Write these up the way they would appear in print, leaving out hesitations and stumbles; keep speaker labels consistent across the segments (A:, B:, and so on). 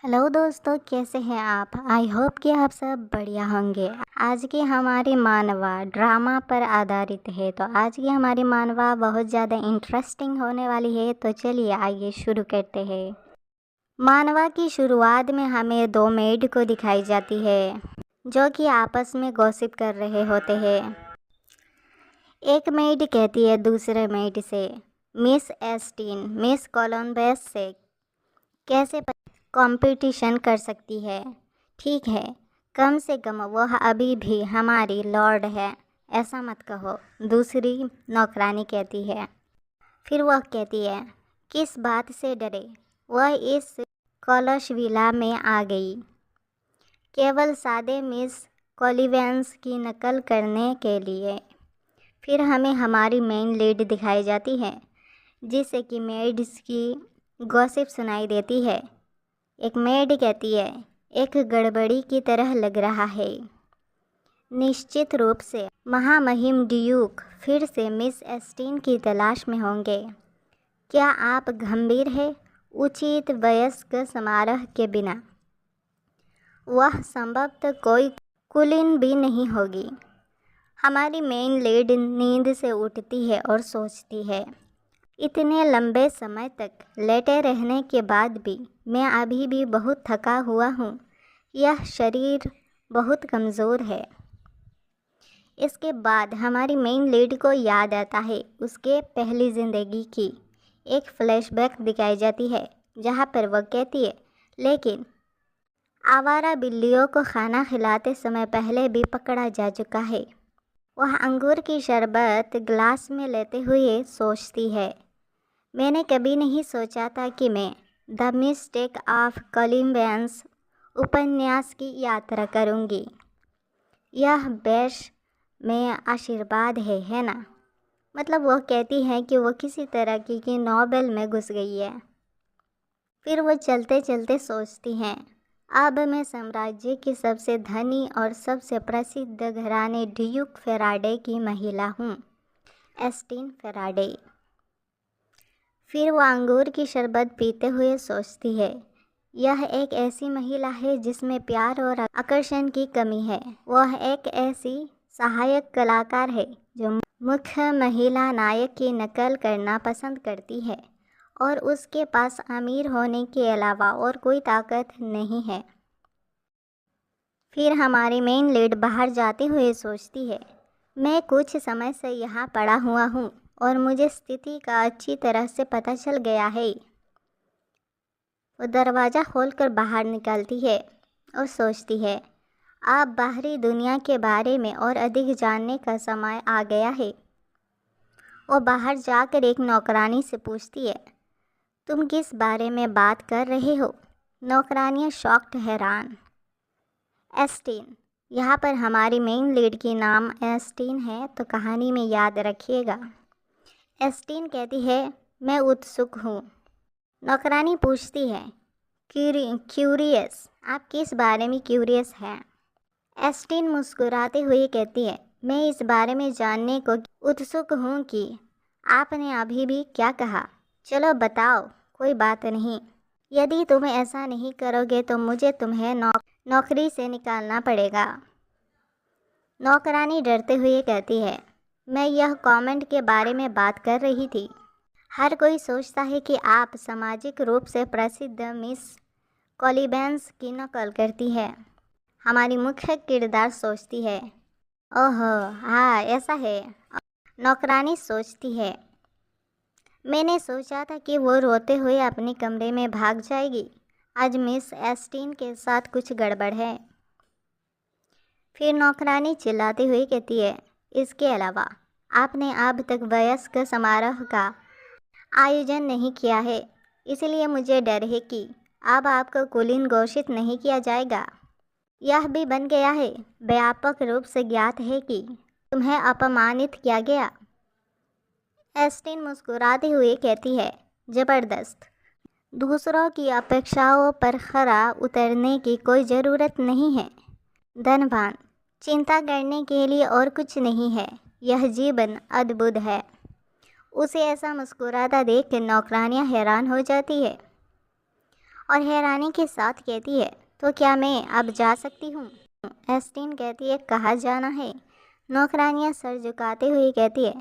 A: Hello दोस्तों, कैसे हैं आप। आई होप कि आप सब बढ़िया होंगे। आज की हमारी मानवा ड्रामा पर आधारित है, तो आज की हमारी मानवा बहुत ज़्यादा इंटरेस्टिंग होने वाली है। तो चलिए आइए शुरू करते हैं। मानवा की शुरुआत में हमें दो मेड को दिखाई जाती है जो कि आपस में गॉसिप कर रहे होते हैं। एक मेड कहती है दूसरे मेड से, मिस एस्टीन मिस कोलंबस से कैसे कंपटीशन कर सकती है। ठीक है, कम से कम वह अभी भी हमारी लॉर्ड है, ऐसा मत कहो, दूसरी नौकरानी कहती है। फिर वह कहती है, किस बात से डरे, वह इस कॉलश विला में आ गई केवल सादे मिस कोलिवेंस की नकल करने के लिए। फिर हमें हमारी मेन लीड दिखाई जाती है जिससे कि मेड्स की गॉसिप सुनाई देती है। एक मेड कहती है, एक गड़बड़ी की तरह लग रहा है। निश्चित रूप से महामहिम ड्यूक फिर से मिस एस्टीन की तलाश में होंगे। क्या आप गंभीर हैं? उचित वयस्क समारोह के बिना वह संभवतः कोई कुलीन भी नहीं होगी। हमारी मेन लीड नींद से उठती है और सोचती है, इतने लंबे समय तक लेटे रहने के बाद भी मैं अभी भी बहुत थका हुआ हूँ। यह शरीर बहुत कमज़ोर है। इसके बाद हमारी मेन लीड को याद आता है उसके पहली ज़िंदगी की। एक फ्लैशबैक दिखाई जाती है जहाँ पर वह कहती है, लेकिन आवारा बिल्लियों को खाना खिलाते समय पहले भी पकड़ा जा चुका है। वह अंगूर की शरबत ग्लास में लेते हुए सोचती है, मैंने कभी नहीं सोचा था कि मैं द मिस्टेक ऑफ कोलिम्बस उपन्यास की यात्रा करूंगी। यह बेश में आशीर्वाद है ना। मतलब वह कहती है कि वो किसी तरह की नोवेल में घुस गई है। फिर वो चलते चलते सोचती हैं, अब मैं साम्राज्य की सबसे धनी और सबसे प्रसिद्ध घराने ड्यूक फेराडे की महिला हूँ, एस्टीन फेराडे। फिर वो अंगूर की शरबत पीते हुए सोचती है, यह एक ऐसी महिला है जिसमें प्यार और आकर्षण की कमी है। वह एक ऐसी सहायक कलाकार है जो मुख्य महिला नायक की नकल करना पसंद करती है और उसके पास अमीर होने के अलावा और कोई ताकत नहीं है। फिर हमारी मेन लीड बाहर जाते हुए सोचती है, मैं कुछ समय से यहाँ पड़ा हुआ हूँ और मुझे स्थिति का अच्छी तरह से पता चल गया है। वो दरवाज़ा खोलकर बाहर निकलती है और सोचती है, अब बाहरी दुनिया के बारे में और अधिक जानने का समय आ गया है। वो बाहर जाकर एक नौकरानी से पूछती है, तुम किस बारे में बात कर रहे हो? नौकरानियाँ शॉक्ड हैरान। एस्टीन, यहाँ पर हमारी मेन लीड की नाम एस्टीन है, तो कहानी में याद रखिएगा। एस्टीन कहती है, मैं उत्सुक हूँ। नौकरानी पूछती है, क्यूरियस, आप किस बारे में क्यूरियस हैं? एस्टीन मुस्कुराते हुए कहती है, मैं इस बारे में जानने को उत्सुक हूँ कि आपने अभी भी क्या कहा। चलो बताओ, कोई बात नहीं। यदि तुम ऐसा नहीं करोगे तो मुझे तुम्हें नौकरी से निकालना पड़ेगा। नौकरानी डरते हुए कहती है, मैं यह कमेंट के बारे में बात कर रही थी। हर कोई सोचता है कि आप सामाजिक रूप से प्रसिद्ध मिस कोलिबेंस की नकल करती है। हमारी मुख्य किरदार सोचती है, ओह हाँ ऐसा है। नौकरानी सोचती है, मैंने सोचा था कि वो रोते हुए अपने कमरे में भाग जाएगी। आज मिस एस्टीन के साथ कुछ गड़बड़ है। फिर नौकरानी चिल्लाती हुई कहती है, इसके अलावा आपने अब तक वयस्क समारोह का आयोजन नहीं किया है, इसलिए मुझे डर है कि अब आपको कुलीन घोषित नहीं किया जाएगा। यह भी बन गया है, व्यापक रूप से ज्ञात है कि तुम्हें अपमानित किया गया। एस्टीन मुस्कुराते हुए कहती है, ज़बरदस्त। दूसरों की अपेक्षाओं पर खरा उतरने की कोई ज़रूरत नहीं है। धनवान, चिंता करने के लिए और कुछ नहीं है। यह जीवन अद्भुत है। उसे ऐसा मुस्कुराता देख कर नौकरानियाँ हैरान हो जाती है और हैरानी के साथ कहती है, तो क्या मैं अब जा सकती हूँ? एस्टीन कहती है, कहाँ जाना है? नौकरानियाँ सर झुकाते हुए कहती है,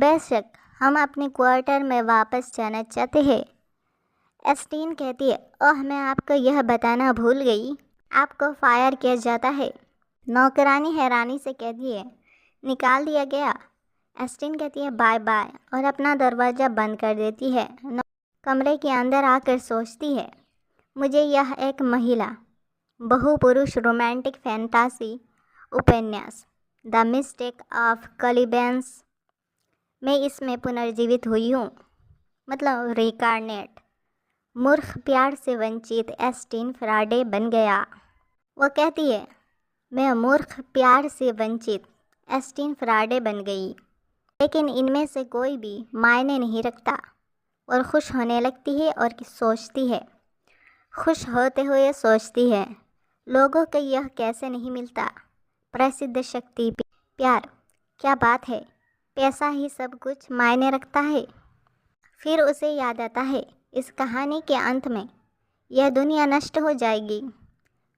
A: बेशक, हम अपने क्वार्टर में वापस जाना चाहते हैं। एस्टीन कहती है, ओह, मैं आपको यह बताना भूल गई, आपको फायर किया जाता है। नौकरानी हैरानी से कहती है, निकाल दिया गया? एस्टीन कहती है, बाय बाय, और अपना दरवाज़ा बंद कर देती है। कमरे के अंदर आकर सोचती है, मुझे यह एक महिला बहुपुरुष रोमांटिक फैंटासी उपन्यास द मिस्टेक ऑफ कलिबेंस में इसमें पुनर्जीवित हुई हूँ, मतलब रिकारनेट। मूर्ख प्यार से वंचित एस्टीन फैराडे बन गया। वो कहती है, मैं मूर्ख प्यार से वंचित एस्टीन फैराडे बन गई, लेकिन इनमें से कोई भी मायने नहीं रखता। और खुश होने लगती है और सोचती है, खुश होते हुए सोचती है, लोगों को यह कैसे नहीं मिलता? प्रसिद्ध शक्ति प्यार, क्या बात है, पैसा ही सब कुछ मायने रखता है। फिर उसे याद आता है, इस कहानी के अंत में यह दुनिया नष्ट हो जाएगी।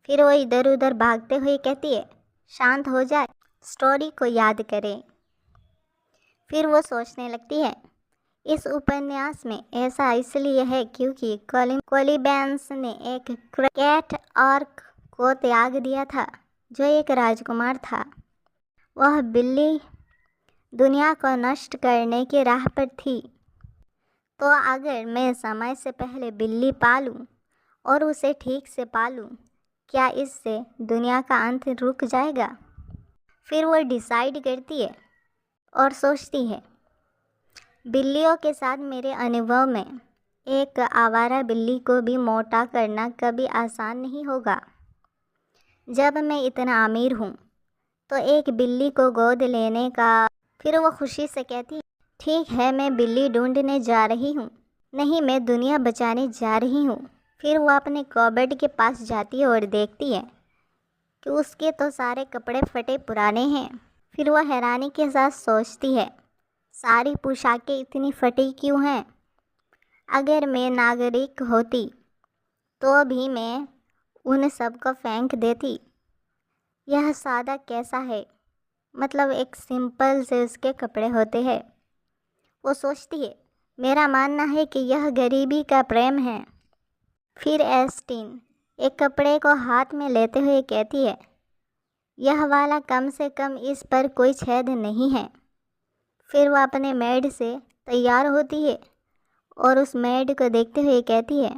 A: फिर वो इधर उधर भागते हुए कहती है, शांत हो जाए, स्टोरी को याद करें। फिर वो सोचने लगती है, इस उपन्यास में ऐसा इसलिए है क्योंकि कोलिबेंस ने एक कैट आर्क को त्याग दिया था, जो एक राजकुमार था। वह बिल्ली दुनिया को नष्ट करने की राह पर थी। तो अगर मैं समय से पहले बिल्ली पालूं और उसे ठीक से पालूं, क्या इससे दुनिया का अंत रुक जाएगा? फिर वो डिसाइड करती है और सोचती है, बिल्लियों के साथ मेरे अनुभव में एक आवारा बिल्ली को भी मोटा करना कभी आसान नहीं होगा। जब मैं इतना अमीर हूँ तो एक बिल्ली को गोद लेने का। फिर वो खुशी से कहती, ठीक है, मैं बिल्ली ढूंढने जा रही हूँ, नहीं, मैं दुनिया बचाने जा रही हूँ। फिर वो अपने कबर्ड के पास जाती है और देखती है कि उसके तो सारे कपड़े फटे पुराने हैं। फिर वह हैरानी के साथ सोचती है, सारी पोशाकें इतनी फटी क्यों हैं? अगर मैं नागरिक होती तो भी मैं उन सब को फेंक देती। यह सादा कैसा है, मतलब एक सिंपल से उसके कपड़े होते हैं। वो सोचती है, मेरा मानना है कि यह गरीबी का प्रेम है। फिर एस्टीन एक कपड़े को हाथ में लेते हुए कहती है, यह वाला कम से कम इस पर कोई छेद नहीं है। फिर वह अपने मेड से तैयार होती है और उस मेड को देखते हुए कहती है,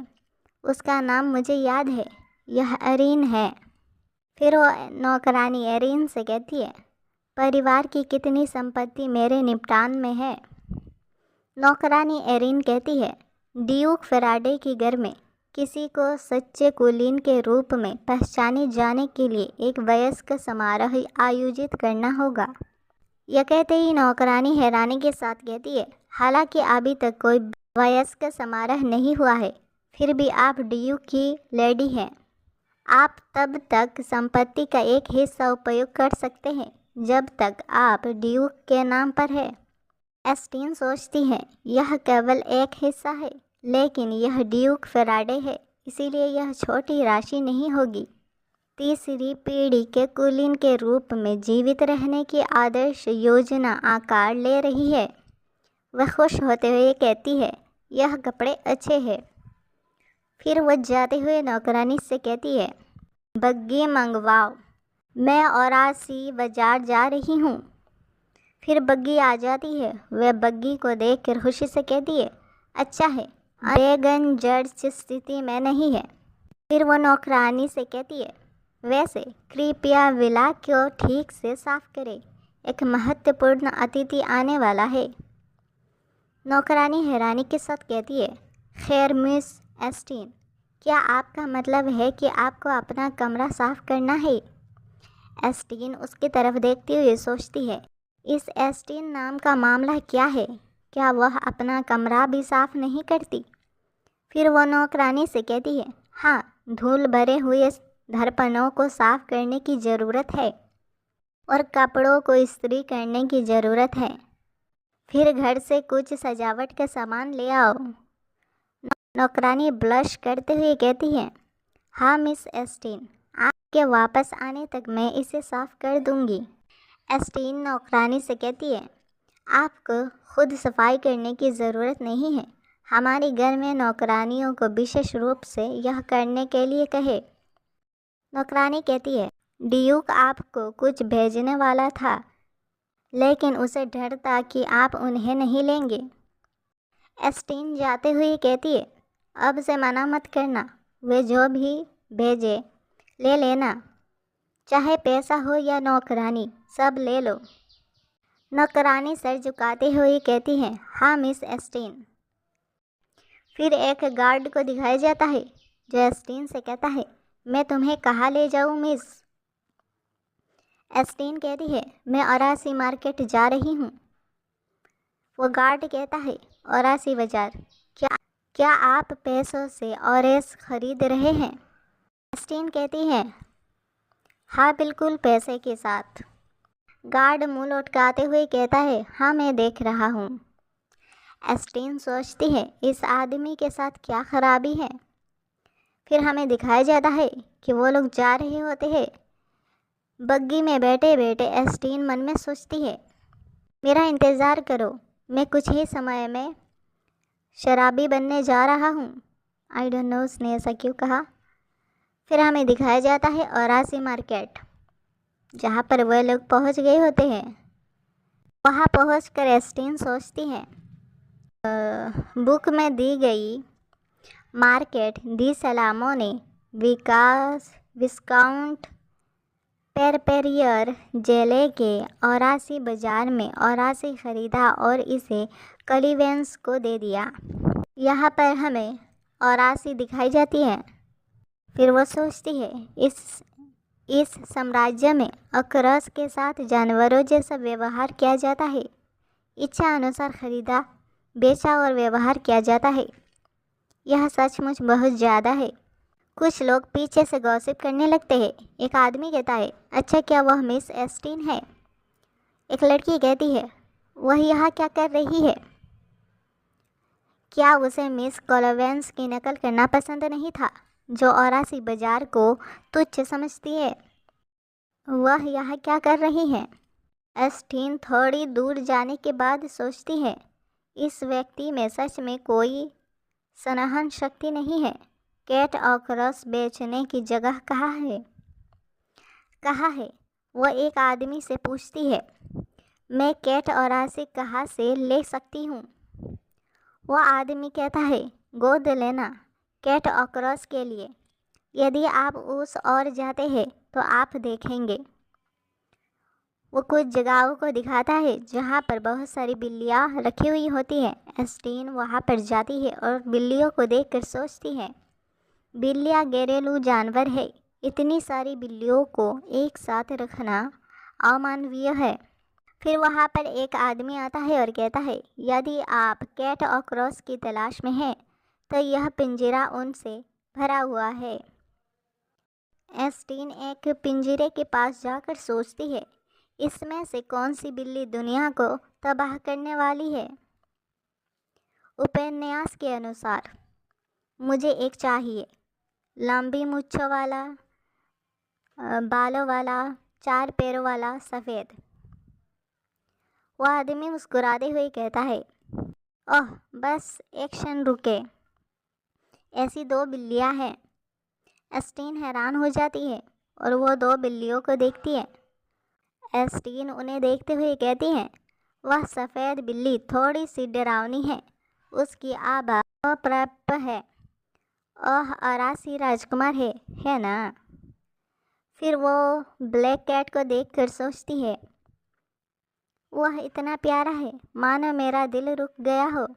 A: उसका नाम मुझे याद है, यह एरिन है। फिर वो नौकरानी एरिन से कहती है, परिवार की कितनी संपत्ति मेरे निपटान में है? नौकरानी एरिन कहती है, ड्यूक फैराडे के घर में किसी को सच्चे कुलीन के रूप में पहचाने जाने के लिए एक वयस्क समारोह आयोजित करना होगा। यह कहते ही नौकरानी हैरानी के साथ कहती है, हालांकि अभी तक कोई वयस्क समारोह नहीं हुआ है, फिर भी आप ड्यूक की लेडी हैं। आप तब तक संपत्ति का एक हिस्सा उपयोग कर सकते हैं जब तक आप ड्यूक के नाम पर है। एस्टीन सोचती है, यह केवल एक हिस्सा है, लेकिन यह ड्यूक फैराडे है, इसीलिए यह छोटी राशि नहीं होगी। तीसरी पीढ़ी के कुलीन के रूप में जीवित रहने की आदर्श योजना आकार ले रही है। वह खुश होते हुए कहती है, यह कपड़े अच्छे हैं। फिर वह जाते हुए नौकरानी से कहती है, बग्गी मंगवाओ, मैं औरासी बाजार जा रही हूँ। फिर बग्गी आ जाती है। वह बग्गी को देखकर खुशी से कहती है, अच्छा है, रेगन जर्ज स्थिति में नहीं है। फिर वो नौकरानी से कहती है, वैसे कृपया विला को ठीक से साफ करें, एक महत्वपूर्ण अतिथि आने वाला है। नौकरानी हैरानी के साथ कहती है, खैर मिस एस्टीन, क्या आपका मतलब है कि आपको अपना कमरा साफ करना है? एस्टीन उसकी तरफ देखती हुई सोचती है, इस एस्टीन नाम का मामला क्या है? क्या वह अपना कमरा भी साफ नहीं करती? फिर वह नौकरानी से कहती है, हाँ, धूल भरे हुए दर्पणों को साफ करने की ज़रूरत है और कपड़ों को इस्त्री करने की ज़रूरत है। फिर घर से कुछ सजावट का सामान ले आओ। नौकरानी ब्लश करते हुए कहती है, हाँ मिस एस्टीन, आपके वापस आने तक मैं इसे साफ कर दूंगी। एस्टीन नौकरानी से कहती है, आपको खुद सफाई करने की ज़रूरत नहीं है, हमारे घर में नौकरानियों को विशेष रूप से यह करने के लिए कहे। नौकरानी कहती है, ड्यूक आपको कुछ भेजने वाला था, लेकिन उसे डर था कि आप उन्हें नहीं लेंगे। एस्टीन जाते हुए कहती है, अब से मना मत करना, वे जो भी भेजे ले लेना, चाहे पैसा हो या नौकरानी, सब ले लो। नौकरानी सर झुकाते हुए कहती है, हाँ मिस एस्टीन। फिर एक गार्ड को दिखाया जाता है जो एस्टीन से कहता है, मैं तुम्हें कहाँ ले जाऊँ मिस। एस्टीन कहती है, मैं औरासी मार्केट जा रही हूँ। वो गार्ड कहता है, औरासी बाजार, क्या आप पैसों से ऑरेस खरीद रहे हैं। एस्टीन कहती है, हाँ बिल्कुल पैसे के साथ। गार्ड मुंह लटकाते हुए कहता है, हाँ मैं देख रहा हूँ। एस्टीन सोचती है, इस आदमी के साथ क्या खराबी है। फिर हमें दिखाया जाता है कि वो लोग जा रहे होते हैं। बग्गी में बैठे बैठे एस्टीन मन में सोचती है, मेरा इंतज़ार करो, मैं कुछ ही समय में शराबी बनने जा रहा हूँ। आई डोंट नो उसने ऐसा क्यों कहा। फिर हमें दिखाया जाता है औरासी मार्केट, जहाँ पर वह लोग पहुँच गए होते हैं। वहाँ पहुँचकर एस्टीन सोचती है, बुक में दी गई मार्केट दी सलामों ने विस्काउंट पेरपेरियर जेले के औरासी बाजार में औरासी खरीदा और इसे कलीवेंस को दे दिया। यहाँ पर हमें औरासी दिखाई जाती है। फिर वो सोचती है, इस साम्राज्य में अकरस के साथ जानवरों जैसा व्यवहार किया जाता है, इच्छा अनुसार खरीदा बेचा और व्यवहार किया जाता है। यह सचमुच बहुत ज़्यादा है। कुछ लोग पीछे से गॉसिप करने लगते हैं। एक आदमी कहता है, अच्छा क्या वह मिस एस्टीन है। एक लड़की कहती है, वह यहाँ क्या कर रही है। क्या उसे मिस कोलोवेंस की नकल करना पसंद नहीं था, जो औरासी बाजार को तुच्छ समझती है। वह यहाँ क्या कर रही है। एस्टीन थोड़ी दूर जाने के बाद सोचती है, इस व्यक्ति में सच में कोई सहन शक्ति नहीं है। कैट ऑकरस बेचने की जगह कहाँ है। वह एक आदमी से पूछती है, मैं कैट औरासी कहाँ से ले सकती हूँ। वह आदमी कहता है, गोद लेना कैट ऑकरस के लिए। यदि आप उस ओर जाते हैं तो आप देखेंगे। वो कुछ जगहों को दिखाता है जहाँ पर बहुत सारी बिल्लियाँ रखी हुई होती हैं। एस्टीन वहाँ पर जाती है और बिल्लियों को देखकर सोचती है, बिल्लियाँ घरेलू जानवर है, इतनी सारी बिल्लियों को एक साथ रखना अमानवीय है। फिर वहाँ पर एक आदमी आता है और कहता है, यदि आप कैट ऑकरस की तलाश में हैं तो यह पिंजरा उनसे भरा हुआ है। एस्टीन एक पिंजरे के पास जाकर सोचती है, इसमें से कौन सी बिल्ली दुनिया को तबाह करने वाली है। उपन्यास के अनुसार मुझे एक चाहिए, लंबी मूंछों वाला, बालों वाला, 4 पैरों वाला, सफ़ेद। वह आदमी मुस्कुराते हुए कहता है, ओह बस एक क्षण रुके, ऐसी 2 बिल्लियाँ हैं। एस्टीन हैरान हो जाती है और वो 2 बिल्लियों को देखती है। एस्टीन उन्हें देखते हुए कहती हैं, वह सफ़ेद बिल्ली थोड़ी सी डरावनी है, उसकी आभा अप्राप्य है। ओह औरासी राजकुमार है ना। फिर वो ब्लैक कैट को देखकर सोचती है, वह इतना प्यारा है, मानो मेरा दिल रुक गया हो।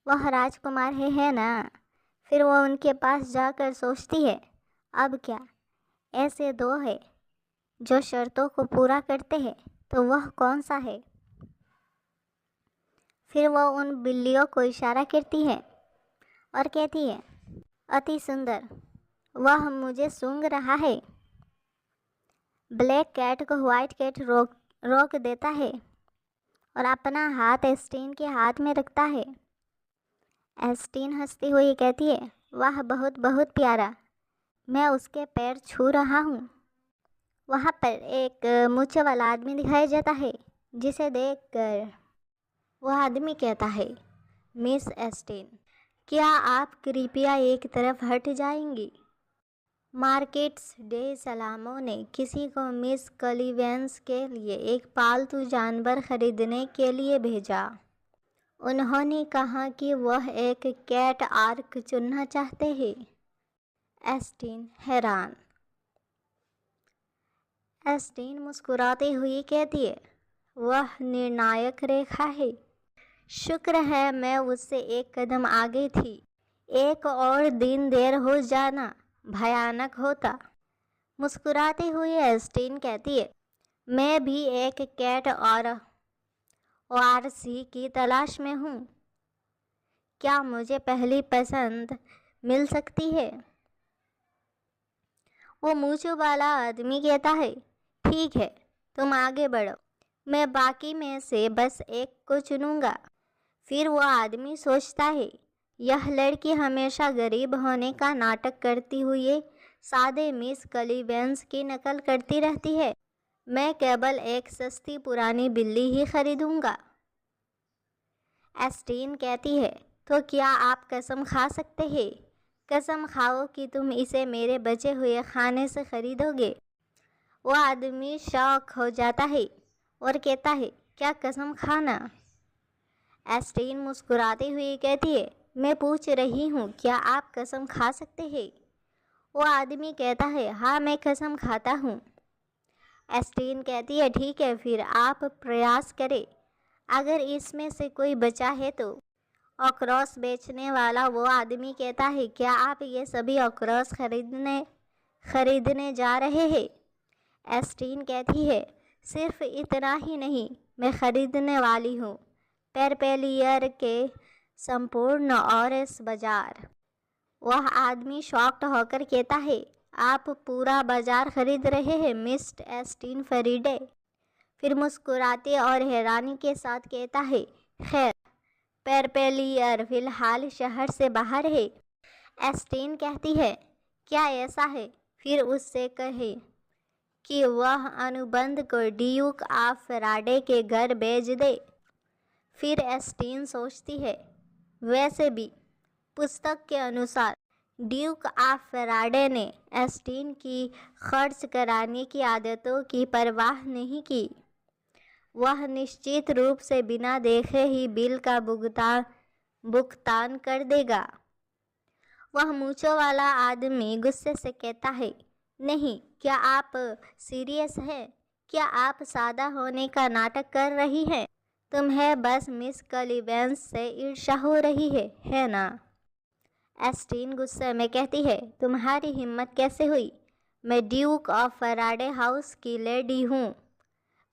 A: वह राजकुमार है ना। फिर वो उनके पास जाकर सोचती है, अब क्या, ऐसे 2 है जो शर्तों को पूरा करते हैं, तो वह कौन सा है। फिर वो उन बिल्लियों को इशारा करती है और कहती है, अति सुंदर, वह मुझे सूंघ रहा है। ब्लैक कैट को वाइट कैट रोक देता है और अपना हाथ एस्टीन के हाथ में रखता है। एस्टीन हंसती हुई कहती है, वाह बहुत बहुत प्यारा, मैं उसके पैर छू रहा हूँ। वहाँ पर एक मूंछों वाला आदमी दिखाई जाता है, जिसे देखकर वह आदमी कहता है, मिस एस्टीन, क्या आप कृपया एक तरफ हट जाएंगी? मार्केट्स डे सलामों ने किसी को मिस कलिवेंस के लिए एक पालतू जानवर खरीदने के लिए भेजा। उन्होंने कहा कि वह एक कैट आर्क चुनना चाहते हैं। एस्टीन हैरान। एस्टीन मुस्कुराती हुई कहती है, वह निर्णायक रेखा है। शुक्र है मैं उससे एक कदम आगे थी। एक और दिन देर हो जाना भयानक होता। मुस्कुराती हुई एस्टीन कहती है, मैं भी एक कैट और ओआरसी की तलाश में हूँ। क्या मुझे पहली पसंद मिल सकती है? वो मूंछों वाला आदमी कहता है, ठीक है, तुम आगे बढ़ो, मैं बाकी में से बस एक को चुनूंगा। फिर वो आदमी सोचता है, यह लड़की हमेशा गरीब होने का नाटक करती हुई सादे मिस कलिवेंस की नकल करती रहती है। मैं केवल एक सस्ती पुरानी बिल्ली ही खरीदूंगा। एस्टीन कहती है, तो क्या आप कसम खा सकते हैं? कसम खाओ कि तुम इसे मेरे बचे हुए खाने से खरीदोगे। वो आदमी शौक हो जाता है और कहता है, क्या कसम खाना? एस्टीन मुस्कुराती हुई कहती है, मैं पूछ रही हूँ, क्या आप कसम खा सकते हैं? वो आदमी कहता है, हाँ मैं कसम खाता हूँ। एस्टीन कहती है, ठीक है, फिर आप प्रयास करें। अगर इसमें से कोई बचा है तो। ऑक्रोस बेचने वाला वो आदमी कहता है, क्या आप ये सभी ऑक्रोस खरीदने जा रहे हैं? एस्टीन कहती है, सिर्फ इतना ही नहीं, मैं खरीदने वाली हूँ पेरपेलियर के संपूर्ण ऑरेस बाजार। वह आदमी शॉक्ड होकर कहता है, आप पूरा बाजार खरीद रहे हैं मिस एस्टीन फरीडे? फिर मुस्कुराते और हैरानी के साथ कहता है, खैर पेरपेलियर फिलहाल शहर से बाहर है। एस्टीन कहती है, क्या ऐसा है? फिर उससे कहे कि वह अनुबंध को ड्यूक ऑफ फैराडे के घर भेज दे। फिर एस्टीन सोचती है, वैसे भी पुस्तक के अनुसार ड्यूक ऑफ फैराडे ने एस्टीन की खर्च कराने की आदतों की परवाह नहीं की। वह निश्चित रूप से बिना देखे ही बिल का भुगतान कर देगा। वह मूंछों वाला आदमी गुस्से से कहता है, नहीं, क्या आप सीरियस हैं? क्या आप सादा होने का नाटक कर रही हैं? तुम्हें बस मिस कलिवेंस से ईर्ष्या हो रही है ना? एस्टीन गुस्से में कहती है, तुम्हारी हिम्मत कैसे हुई? मैं ड्यूक ऑफ फैराडे हाउस की लेडी हूँ।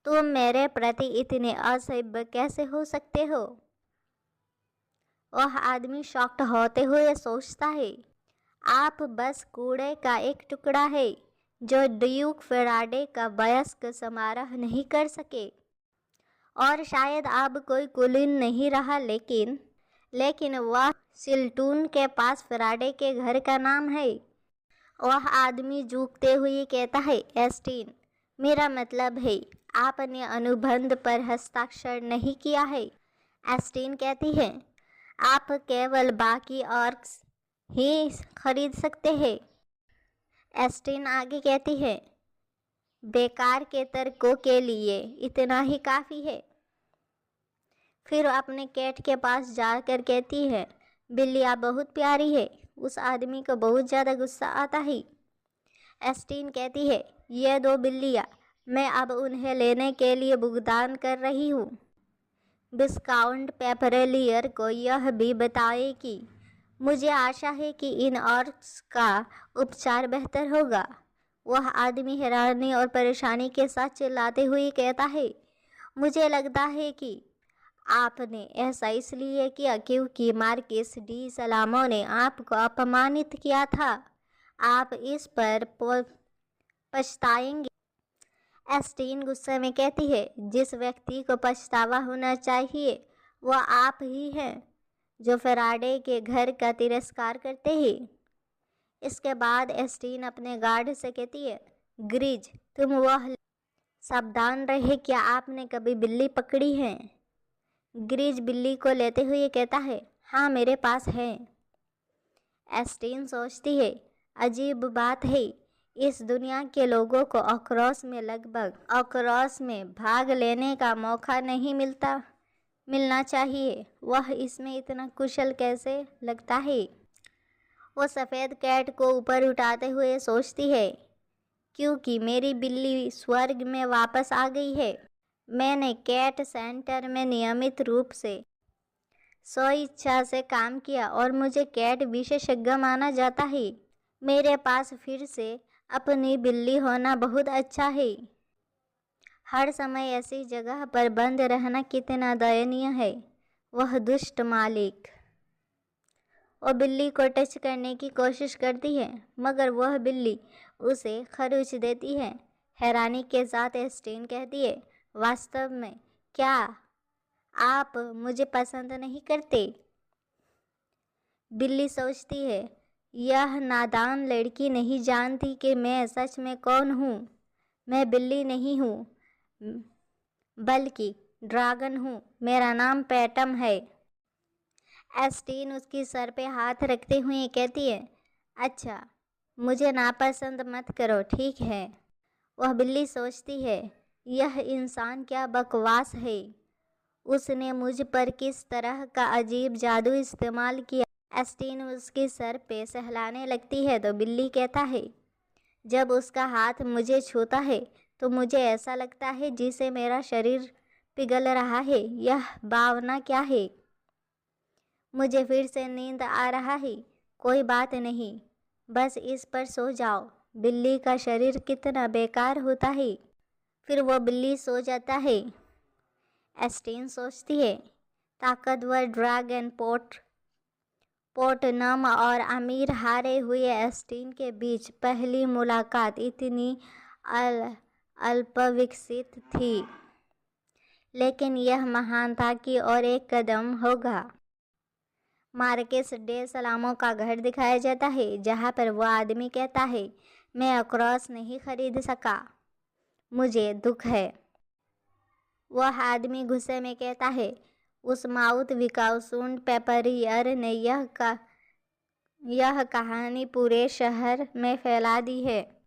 A: तुम मेरे प्रति इतने असभ्य कैसे हो सकते हो? वह आदमी शॉक्ड होते हुए सोचता है, आप बस कूड़े का एक टुकड़ा है जो ड्यूक फैराडे का वयस्क समारोह नहीं कर सके। और शायद अब कोई कुलीन नहीं रहा, लेकिन वह सिल्टून के पास फैराडे के घर का नाम है। वह आदमी झुकते हुए कहता है, एस्टीन, मेरा मतलब है आपने अनुबंध पर हस्ताक्षर नहीं किया है। एस्टीन कहती है, आप केवल बाकी ऑर्क्स ही खरीद सकते हैं। एस्टीन आगे कहती है, बेकार के तर्कों के लिए इतना ही काफ़ी है। फिर अपने कैट के पास जाकर कहती है, बिल्लिया बहुत प्यारी है। उस आदमी को बहुत ज़्यादा गुस्सा आता है। एस्टीन कहती है, ये दो बिल्लियाँ, मैं अब उन्हें लेने के लिए भुगतान कर रही हूँ। विस्काउंट पेपरेलियर को यह भी बताएं कि मुझे आशा है कि इन ऑर्क्स का उपचार बेहतर होगा। वह आदमी हैरानी और परेशानी के साथ चिल्लाते हुए कहता है, मुझे लगता है कि आपने ऐसा इसलिए किया क्योंकि मार्किस डी सलामो ने आपको अपमानित किया था। आप इस पर पछताएंगे। एस्टीन गुस्से में कहती है, जिस व्यक्ति को पछतावा होना चाहिए वह आप ही हैं। जो फैराडे के घर का तिरस्कार करते हैं। इसके बाद एस्टीन अपने गार्ड से कहती है, ग्रीज तुम वह सावधान रहे, क्या आपने कभी बिल्ली पकड़ी है? ग्रीज बिल्ली को लेते हुए कहता है, हाँ मेरे पास है। एस्टीन सोचती है, अजीब बात है, इस दुनिया के लोगों को अक्रॉस में भाग लेने का मौका नहीं मिलना चाहिए। वह इसमें इतना कुशल कैसे लगता है? वो सफ़ेद कैट को ऊपर उठाते हुए सोचती है, क्योंकि मेरी बिल्ली स्वर्ग में वापस आ गई है। मैंने कैट सेंटर में नियमित रूप से स्वेच्छा से काम किया और मुझे कैट विशेषज्ञ माना जाता है। मेरे पास फिर से अपनी बिल्ली होना बहुत अच्छा है। हर समय ऐसी जगह पर बंद रहना कितना दयनीय है। वह दुष्ट मालिक वो बिल्ली को टच करने की कोशिश करती है, मगर वह बिल्ली उसे खरोच देती है। हैरानी के साथ एस्टीन कहती है, वास्तव में क्या आप मुझे पसंद नहीं करते? बिल्ली सोचती है, यह नादान लड़की नहीं जानती कि मैं सच में कौन हूँ। मैं बिल्ली नहीं हूँ, बल्कि ड्रैगन हूँ। मेरा नाम पैटम है। एस्टीन उसकी सर पे हाथ रखते हुए कहती है, अच्छा मुझे नापसंद मत करो, ठीक है। वह बिल्ली सोचती है, यह इंसान क्या बकवास है। उसने मुझ पर किस तरह का अजीब जादू इस्तेमाल किया। एस्टीन उसके सर पे सहलाने लगती है तो बिल्ली कहता है, जब उसका हाथ मुझे छूता है तो मुझे ऐसा लगता है जिसे मेरा शरीर पिघल रहा है। यह भावना क्या है? मुझे फिर से नींद आ रहा है। कोई बात नहीं, बस इस पर सो जाओ। बिल्ली का शरीर कितना बेकार होता है। फिर वो बिल्ली सो जाता है। एस्टीन सोचती है, ताकतवर ड्रैगन पोर्टनम और अमीर हारे हुए एस्टीन के बीच पहली मुलाकात इतनी अल्पविकसित थी, लेकिन यह महानता की ओर एक कदम होगा। मार्केस डे सलामों का घर दिखाया जाता है, जहाँ पर वह आदमी कहता है, मैं अक्रॉस नहीं खरीद सका, मुझे दुख है। वह आदमी गुस्से में कहता है, उस माउथ विकाउसूंड पेपरियर ने यह कहानी पूरे शहर में फैला दी है,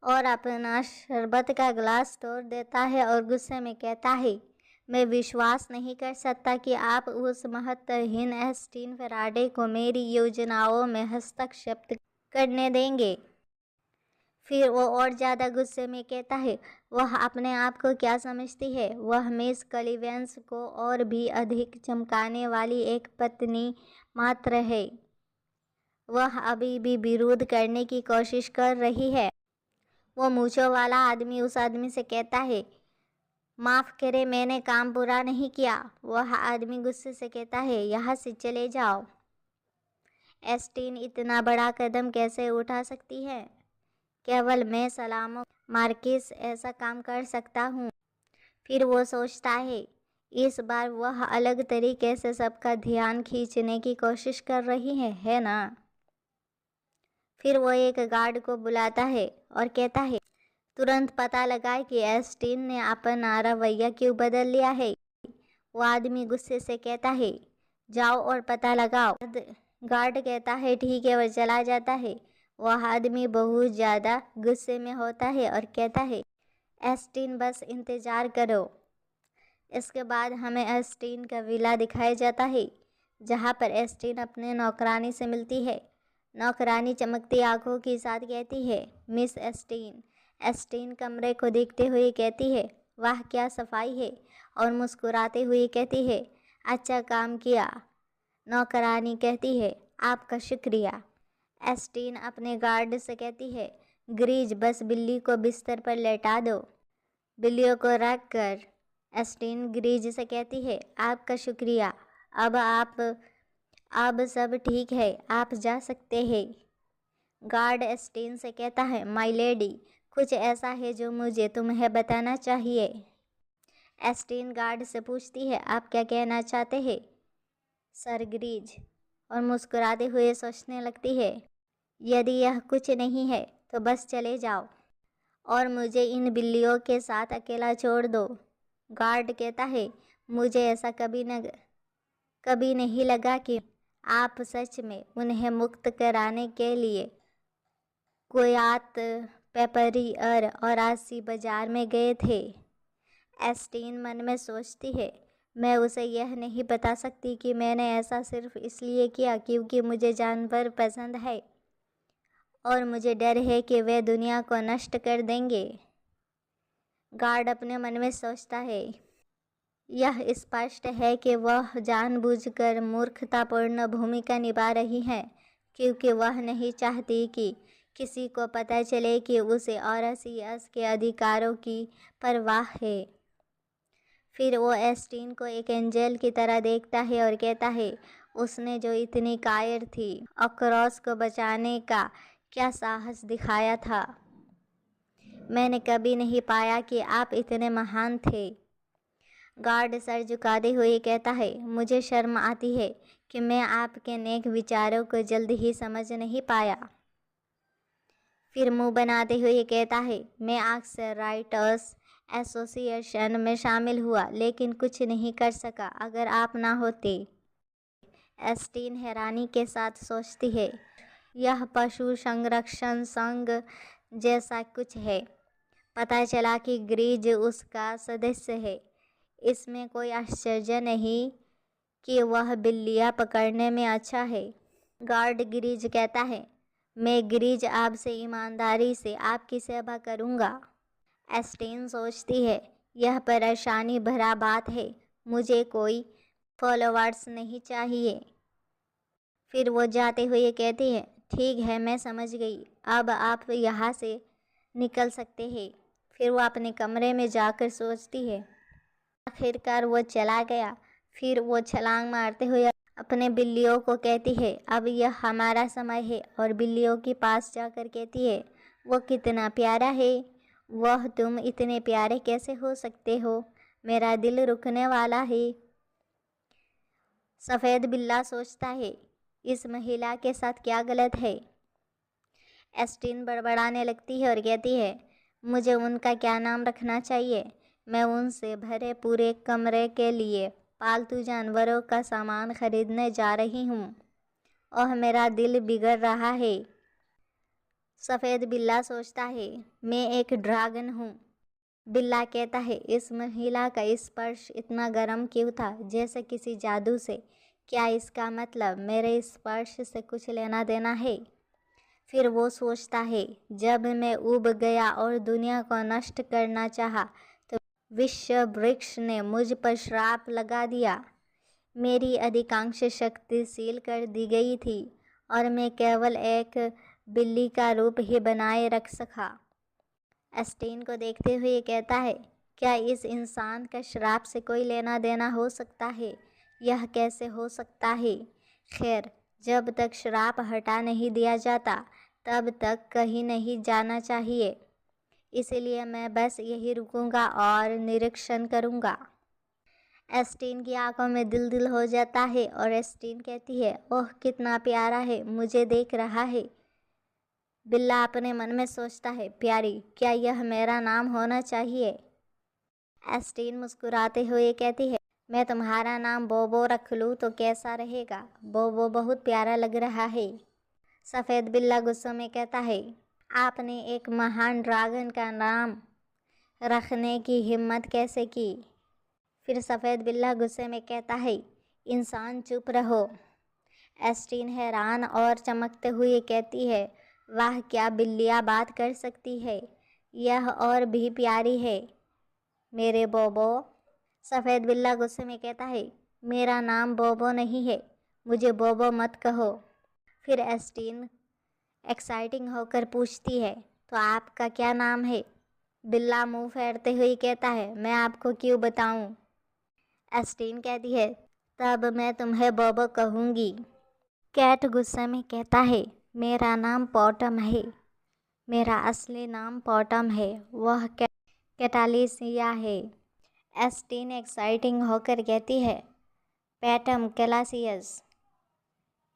A: और अपना शरबत का गिलास तोड़ देता है और गुस्से में कहता है, मैं विश्वास नहीं कर सकता कि आप उस महत्वहीन एस्टीन फैराडे को मेरी योजनाओं में हस्तक्षेप करने देंगे। फिर वो और ज़्यादा गुस्से में कहता है, वह अपने आप को क्या समझती है? वह मिस क्लीवेंस को और भी अधिक चमकाने वाली एक पत्नी मात्र है। वह अभी भी विरोध करने की कोशिश कर रही है। वो मूंछों वाला आदमी उस आदमी से कहता है, माफ़ करे, मैंने काम पूरा नहीं किया। वह आदमी गुस्से से कहता है, यहाँ से चले जाओ। एस्टीन इतना बड़ा कदम कैसे उठा सकती है? केवल मैं सलामो मार्किस ऐसा काम कर सकता हूँ। फिर वो सोचता है, इस बार वह अलग तरीके से सबका ध्यान खींचने की कोशिश कर रही है ना? फिर वो एक गार्ड को बुलाता है और कहता है, तुरंत पता लगाए कि एस्टीन ने अपना रवैया क्यों बदल लिया है। वो आदमी गुस्से से कहता है, जाओ और पता लगाओ। गार्ड कहता है, ठीक है, वह चला जाता है। वह आदमी बहुत ज़्यादा गुस्से में होता है और कहता है, एस्टीन बस इंतज़ार करो। इसके बाद हमें एस्टीन का विला दिखाया जाता है, जहाँ पर एस्टीन अपने नौकरानी से मिलती है। नौकरानी चमकती आंखों के साथ कहती है, मिस एस्टीन। एस्टीन कमरे को देखते हुए कहती है, वाह क्या सफाई है, और मुस्कुराते हुए कहती है, अच्छा काम किया। नौकरानी कहती है, आपका शुक्रिया। एस्टीन अपने गार्ड से कहती है, ग्रीज बस बिल्ली को बिस्तर पर लेटा दो। बिल्लियों को रख कर एस्टीन ग्रीज से कहती है, आपका शुक्रिया, अब सब ठीक है, आप जा सकते हैं। गार्ड एस्टीन से कहता है, माय लेडी, कुछ ऐसा है जो मुझे तुम्हें बताना चाहिए। एस्टीन गार्ड से पूछती है, आप क्या कहना चाहते हैं? सरग्रीज और मुस्कुराते हुए सोचने लगती है, यदि यह कुछ नहीं है तो बस चले जाओ और मुझे इन बिल्लियों के साथ अकेला छोड़ दो। गार्ड कहता है, मुझे ऐसा कभी नहीं लगा कि आप सच में उन्हें मुक्त कराने के लिए कोयात पेपरियर और आसी बाजार में गए थे। एस्टीन मन में सोचती है, मैं उसे यह नहीं बता सकती कि मैंने ऐसा सिर्फ इसलिए किया क्योंकि मुझे जानवर पसंद है और मुझे डर है कि वे दुनिया को नष्ट कर देंगे। गार्ड अपने मन में सोचता है, यह स्पष्ट है कि वह जानबूझकर मूर्खतापूर्ण भूमिका निभा रही है क्योंकि वह नहीं चाहती कि किसी को पता चले कि उसे ऑरसियस के अधिकारों की परवाह है। फिर वो एस्टीन को एक एंजल की तरह देखता है और कहता है, उसने जो इतनी कायर थी, अक्रोस को बचाने का क्या साहस दिखाया था। मैंने कभी नहीं पाया कि आप इतने महान थे। गार्ड सर झुकाते हुए कहता है, मुझे शर्म आती है कि मैं आपके नेक विचारों को जल्द ही समझ नहीं पाया। फिर मुंह बनाते हुए कहता है, मैं अक्सर राइटर्स एसोसिएशन में शामिल हुआ लेकिन कुछ नहीं कर सका अगर आप ना होते। एस्टीन हैरानी के साथ सोचती है, यह पशु संरक्षण संघ जैसा कुछ है। पता चला कि ग्रीज उसका सदस्य है। इसमें कोई आश्चर्य नहीं कि वह बिल्लियाँ पकड़ने में अच्छा है। गार्ड ग्रीज कहता है, मैं ग्रीज आपसे ईमानदारी से आपकी सेवा करूँगा। एस्टीन सोचती है, यह परेशानी भरा बात है, मुझे कोई फॉलोवर्स नहीं चाहिए। फिर वो जाते हुए कहती है, ठीक है, मैं समझ गई, अब आप यहाँ से निकल सकते हैं। फिर वो अपने कमरे में जाकर सोचती है। आखिरकार वो चला गया। फिर वो छलांग मारते हुए अपने बिल्लियों को कहती है, अब यह हमारा समय है, और बिल्लियों के पास जाकर कहती है, वो कितना प्यारा है। वह तुम इतने प्यारे कैसे हो सकते हो, मेरा दिल रुकने वाला है। सफ़ेद बिल्ला सोचता है, इस महिला के साथ क्या गलत है। एस्टीन बड़बड़ाने लगती है और कहती है, मुझे उनका क्या नाम रखना चाहिए। मैं उनसे भरे पूरे कमरे के लिए पालतू जानवरों का सामान खरीदने जा रही हूँ और मेरा दिल बिगड़ रहा है। सफ़ेद बिल्ला सोचता है, मैं एक ड्रैगन हूँ। बिल्ला कहता है, इस महिला का स्पर्श इतना गर्म क्यों था, जैसे किसी जादू से। क्या इसका मतलब मेरे स्पर्श से कुछ लेना देना है। फिर वो सोचता है, जब मैं उब गया और दुनिया को नष्ट करना चाहा तो विश्व वृक्ष ने मुझ पर श्राप लगा दिया। मेरी अधिकांश शक्ति सील कर दी गई थी और मैं केवल एक बिल्ली का रूप ही बनाए रख सका। एस्टीन को देखते हुए कहता है, क्या इस इंसान का श्राप से कोई लेना देना हो सकता है। यह कैसे हो सकता है। खैर, जब तक श्राप हटा नहीं दिया जाता तब तक कहीं नहीं जाना चाहिए। इसलिए मैं बस यही रुकूंगा और निरीक्षण करूंगा। एस्टीन की आंखों में दिल दिल हो जाता है और एस्टीन कहती है, ओह कितना प्यारा है, मुझे देख रहा है। बिल्ला अपने मन में सोचता है, प्यारी, क्या यह मेरा नाम होना चाहिए। एस्टीन मुस्कुराते हुए कहती है, मैं तुम्हारा नाम बोबो रख लूँ तो कैसा रहेगा। बोबो बहुत प्यारा लग रहा है। सफ़ेद बिल्ला गुस्से में कहता है, आपने एक महान ड्रैगन का नाम रखने की हिम्मत कैसे की। फिर सफ़ेद बिल्ला गुस्से में कहता है, इंसान चुप रहो। एस्टीन हैरान और चमकते हुए कहती है, वाह, क्या बिल्लियाँ बात कर सकती है। यह और भी प्यारी है मेरे बोबो। सफ़ेद बिल्ला गुस्से में कहता है, मेरा नाम बोबो नहीं है, मुझे बोबो मत कहो। फिर एस्टीन एक्साइटिंग होकर पूछती है, तो आपका क्या नाम है। बिल्ला मुंह फेरते हुए कहता है, मैं आपको क्यों बताऊं। एस्टीन कहती है, तब मैं तुम्हें बोबो कहूँगी। कैट गुस्से में कहता है, मेरा नाम पॉटम है, मेरा असली नाम पॉटम है, वह कैटालिसिया है। एस्टीन एक्साइटिंग होकर कहती है, पैटम कैलासियस,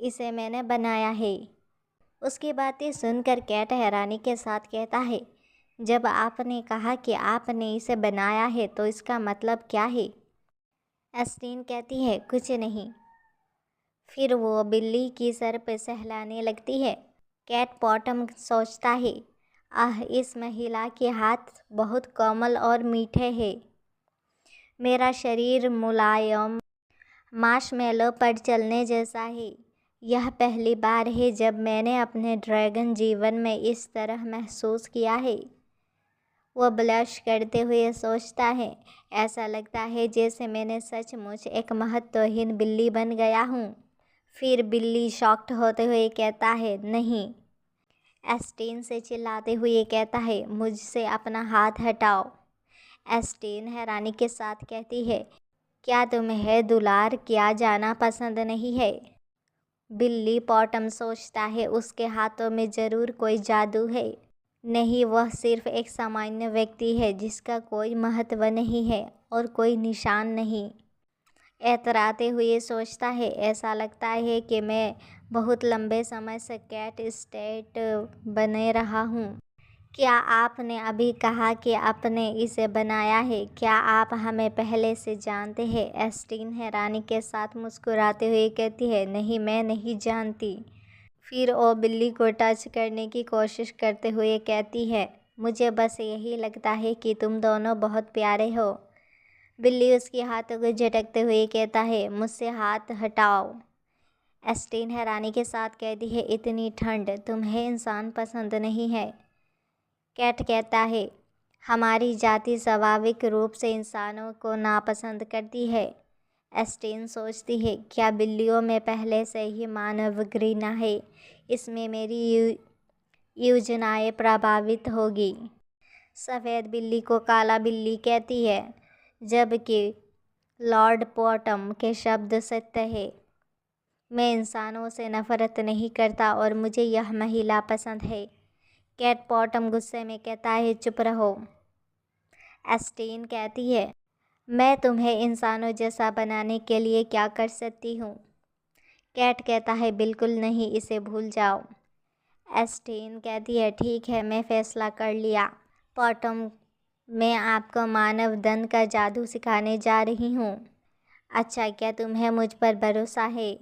A: इसे मैंने बनाया है। उसकी बातें सुनकर कैट हैरानी के साथ कहता है, जब आपने कहा कि आपने इसे बनाया है तो इसका मतलब क्या है? एस्टीन कहती है, कुछ नहीं। फिर वो बिल्ली की सर पे सहलाने लगती है। कैट पॉटम सोचता है, आह, इस महिला के हाथ बहुत कोमल और मीठे हैं। मेरा शरीर मुलायम मार्शमेलो पर चलने जैसा है। यह पहली बार है जब मैंने अपने ड्रैगन जीवन में इस तरह महसूस किया है। वह ब्लश करते हुए सोचता है, ऐसा लगता है जैसे मैंने सचमुच एक महत्वहीन बिल्ली बन गया हूँ। फिर बिल्ली शॉक्ड होते हुए कहता है, नहीं। एस्टीन से चिल्लाते हुए कहता है, मुझसे अपना हाथ हटाओ। एस्टीन हैरानी के साथ कहती है, क्या तुम्हें दुलार किया जाना पसंद नहीं है? बिल्ली पॉटम सोचता है, उसके हाथों में ज़रूर कोई जादू है। नहीं, वह सिर्फ एक सामान्य व्यक्ति है जिसका कोई महत्व नहीं है और कोई निशान नहीं। एतराते हुए सोचता है, ऐसा लगता है कि मैं बहुत लंबे समय से कैट स्टेट बने रहा हूँ। क्या आपने अभी कहा कि आपने इसे बनाया है? क्या आप हमें पहले से जानते हैं? एस्टीन हैरानी के साथ मुस्कुराते हुए कहती है, नहीं, मैं नहीं जानती। फिर वो बिल्ली को टच करने की कोशिश करते हुए कहती है, मुझे बस यही लगता है कि तुम दोनों बहुत प्यारे हो। बिल्ली उसके हाथों को झटकते हुए कहता है, मुझसे हाथ हटाओ। एस्टीन हैरानी के साथ कहती है, इतनी ठंड, तुम्हें इंसान पसंद नहीं है? कैट कहता है, हमारी जाति स्वाभाविक रूप से इंसानों को नापसंद करती है। एस्टीन सोचती है, क्या बिल्लियों में पहले से ही मानव घृणा है? इसमें मेरी योजनाएं प्रभावित होगी। सफ़ेद बिल्ली को काला बिल्ली कहती है, जबकि लॉर्ड पॉटम के शब्द सत्य है। मैं इंसानों से नफरत नहीं करता और मुझे यह महिला पसंद है। कैट पॉटम गुस्से में कहता है, चुप रहो। एस्टीन कहती है, मैं तुम्हें इंसानों जैसा बनाने के लिए क्या कर सकती हूँ? कैट कहता है, बिल्कुल नहीं, इसे भूल जाओ। एस्टीन कहती है, ठीक है, मैं फैसला कर लिया। पॉटम, मैं आपको मानव दंड का जादू सिखाने जा रही हूँ। अच्छा, क्या तुम्हें मुझ पर भरोसा है?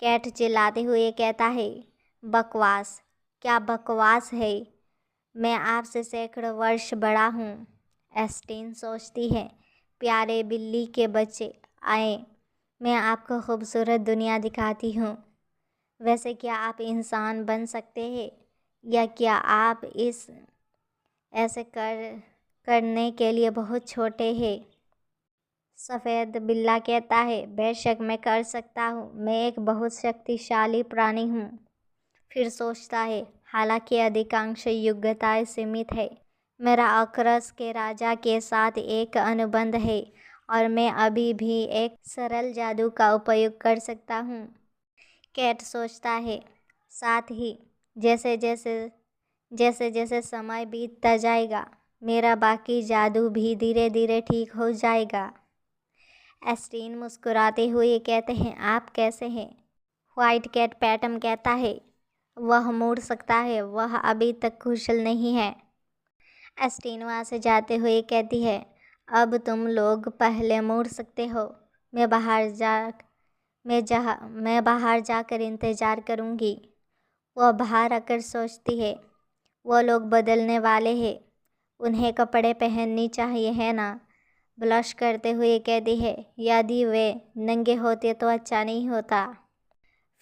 A: कैट चिल्लाते हुए कहता है, बकवास। क्या बकवास है? मैं आपसे सैकड़ों वर्ष बड़ा हूँ। एस्टीन सोचती है, प्यारे बिल्ली के बच्चे, आए, मैं आपको खूबसूरत दुनिया दिखाती हूँ। वैसे क्या आप इंसान बन सकते हैं, या क्या आप ऐसे करने के लिए बहुत छोटे हैं? सफ़ेद बिल्ला कहता है, बेशक मैं कर सकता हूँ, मैं एक बहुत शक्तिशाली प्राणी हूँ। फिर सोचता है, हालांकि अधिकांश योग्यताएं सीमित है। मेरा अक्रस के राजा के साथ एक अनुबंध है और मैं अभी भी एक सरल जादू का उपयोग कर सकता हूँ। कैट सोचता है, साथ ही जैसे जैसे समय बीतता जाएगा, मेरा बाकी जादू भी धीरे धीरे ठीक हो जाएगा। एस्टीन मुस्कुराते हुए कहते हैं, आप कैसे हैं? व्हाइट कैट पैटम कहता है, वह मुड़ सकता है, वह अभी तक कुशल नहीं है। एस्टीन वहाँ से जाते हुए कहती है, अब तुम लोग पहले मुड़ सकते हो। मैं बाहर जाकर इंतज़ार करूँगी। वह बाहर आकर सोचती है, वो लोग बदलने वाले हैं, उन्हें कपड़े पहननी चाहिए, है ना? ब्लश करते हुए कहती है, यदि वे नंगे होते तो अच्छा नहीं होता।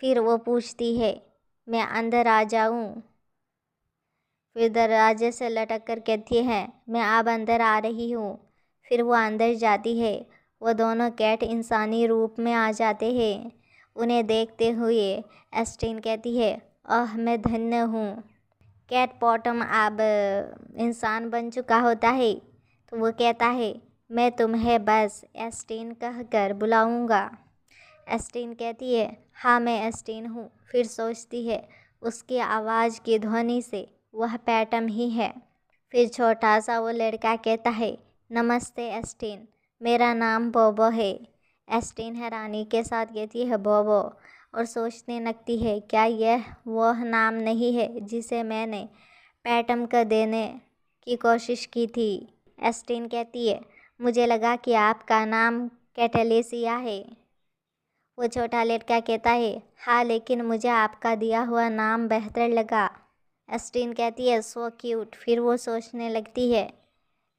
A: फिर वो पूछती है, मैं अंदर आ जाऊँ? फिर दरवाजे से लटक कर कहती है, मैं अब अंदर आ रही हूँ। फिर वो अंदर जाती है। वो दोनों कैट इंसानी रूप में आ जाते हैं। उन्हें देखते हुए एस्टीन कहती है, ओह, मैं धन्य हूँ। कैट पॉटम अब इंसान बन चुका होता है तो वो कहता है, मैं तुम्हें बस एस्टीन कहकर बुलाऊँगा। एस्टीन कहती है, हाँ, मैं एस्टीन हूँ। फिर सोचती है, उसकी आवाज़ की ध्वनि से वह पैटम ही है। फिर छोटा सा वो लड़का कहता है, नमस्ते एस्टीन, मेरा नाम बोबो है। एस्टीन हैरानी के साथ कहती है बोबो और सोचने लगती है, क्या यह वह नाम नहीं है जिसे मैंने पैटम को देने की कोशिश की थी। एस्टीन कहती है, मुझे लगा कि आपका नाम कैटलेसिया है। वो छोटा लड़का कहता है, हाँ लेकिन मुझे आपका दिया हुआ नाम बेहतर लगा। एस्टीन कहती है, सो क्यूट। फिर वो सोचने लगती है,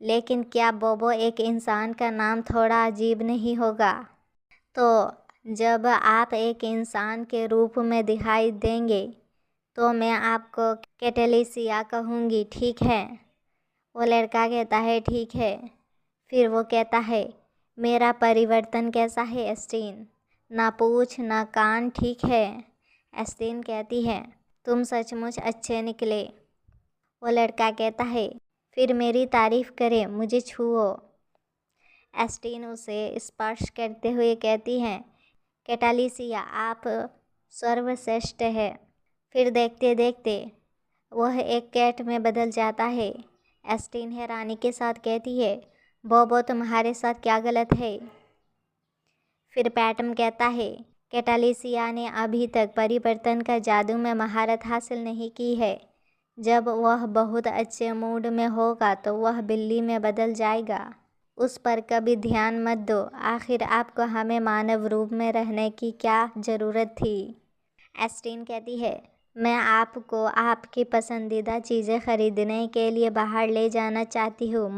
A: लेकिन क्या बोबो एक इंसान का नाम थोड़ा अजीब नहीं होगा? तो जब आप एक इंसान के रूप में दिखाई देंगे तो मैं आपको कैटलेसिया कहूँगी, ठीक है? वो लड़का कहता है, ठीक है। फिर वो कहता है, मेरा परिवर्तन कैसा है एस्टीन? ना पूछ ना कान, ठीक है? एस्टीन कहती है, तुम सचमुच अच्छे निकले। वो लड़का कहता है, फिर मेरी तारीफ़ करें, मुझे छुओ। एस्टीन उसे स्पर्श करते हुए कहती है, कैटलेसिया आप सर्वश्रेष्ठ है। फिर देखते देखते वह एक कैट में बदल जाता है। एस्टीन हैरानी के साथ कहती है, बोबो तुम्हारे साथ क्या गलत है? फिर पैटम कहता है, कैटलेसिया ने अभी तक परिवर्तन का जादू में महारत हासिल नहीं की है। जब वह बहुत अच्छे मूड में होगा तो वह बिल्ली में बदल जाएगा। उस पर कभी ध्यान मत दो। आखिर आपको हमें मानव रूप में रहने की क्या ज़रूरत थी? एस्टीन कहती है, मैं आपको आपकी पसंदीदा चीज़ें खरीदने के लिए बाहर ले जाना चाहती हूँ।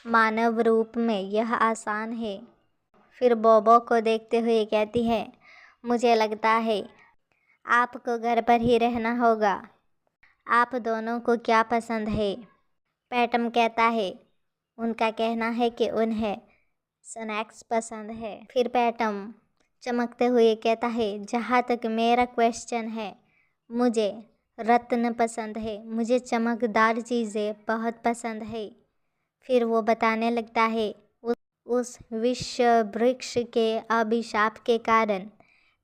A: मानव रूप में यह आसान है। फिर बोबो को देखते हुए कहती है, मुझे लगता है आपको घर पर ही रहना होगा। आप दोनों को क्या पसंद है? पैटम कहता है, उनका कहना है कि उन्हें स्नैक्स पसंद है। फिर पैटम चमकते हुए कहता है, जहाँ तक मेरा क्वेश्चन है, मुझे रत्न पसंद है। मुझे चमकदार चीज़ें बहुत पसंद है। फिर वो बताने लगता है, उस विश्व वृक्ष के अभिशाप के कारण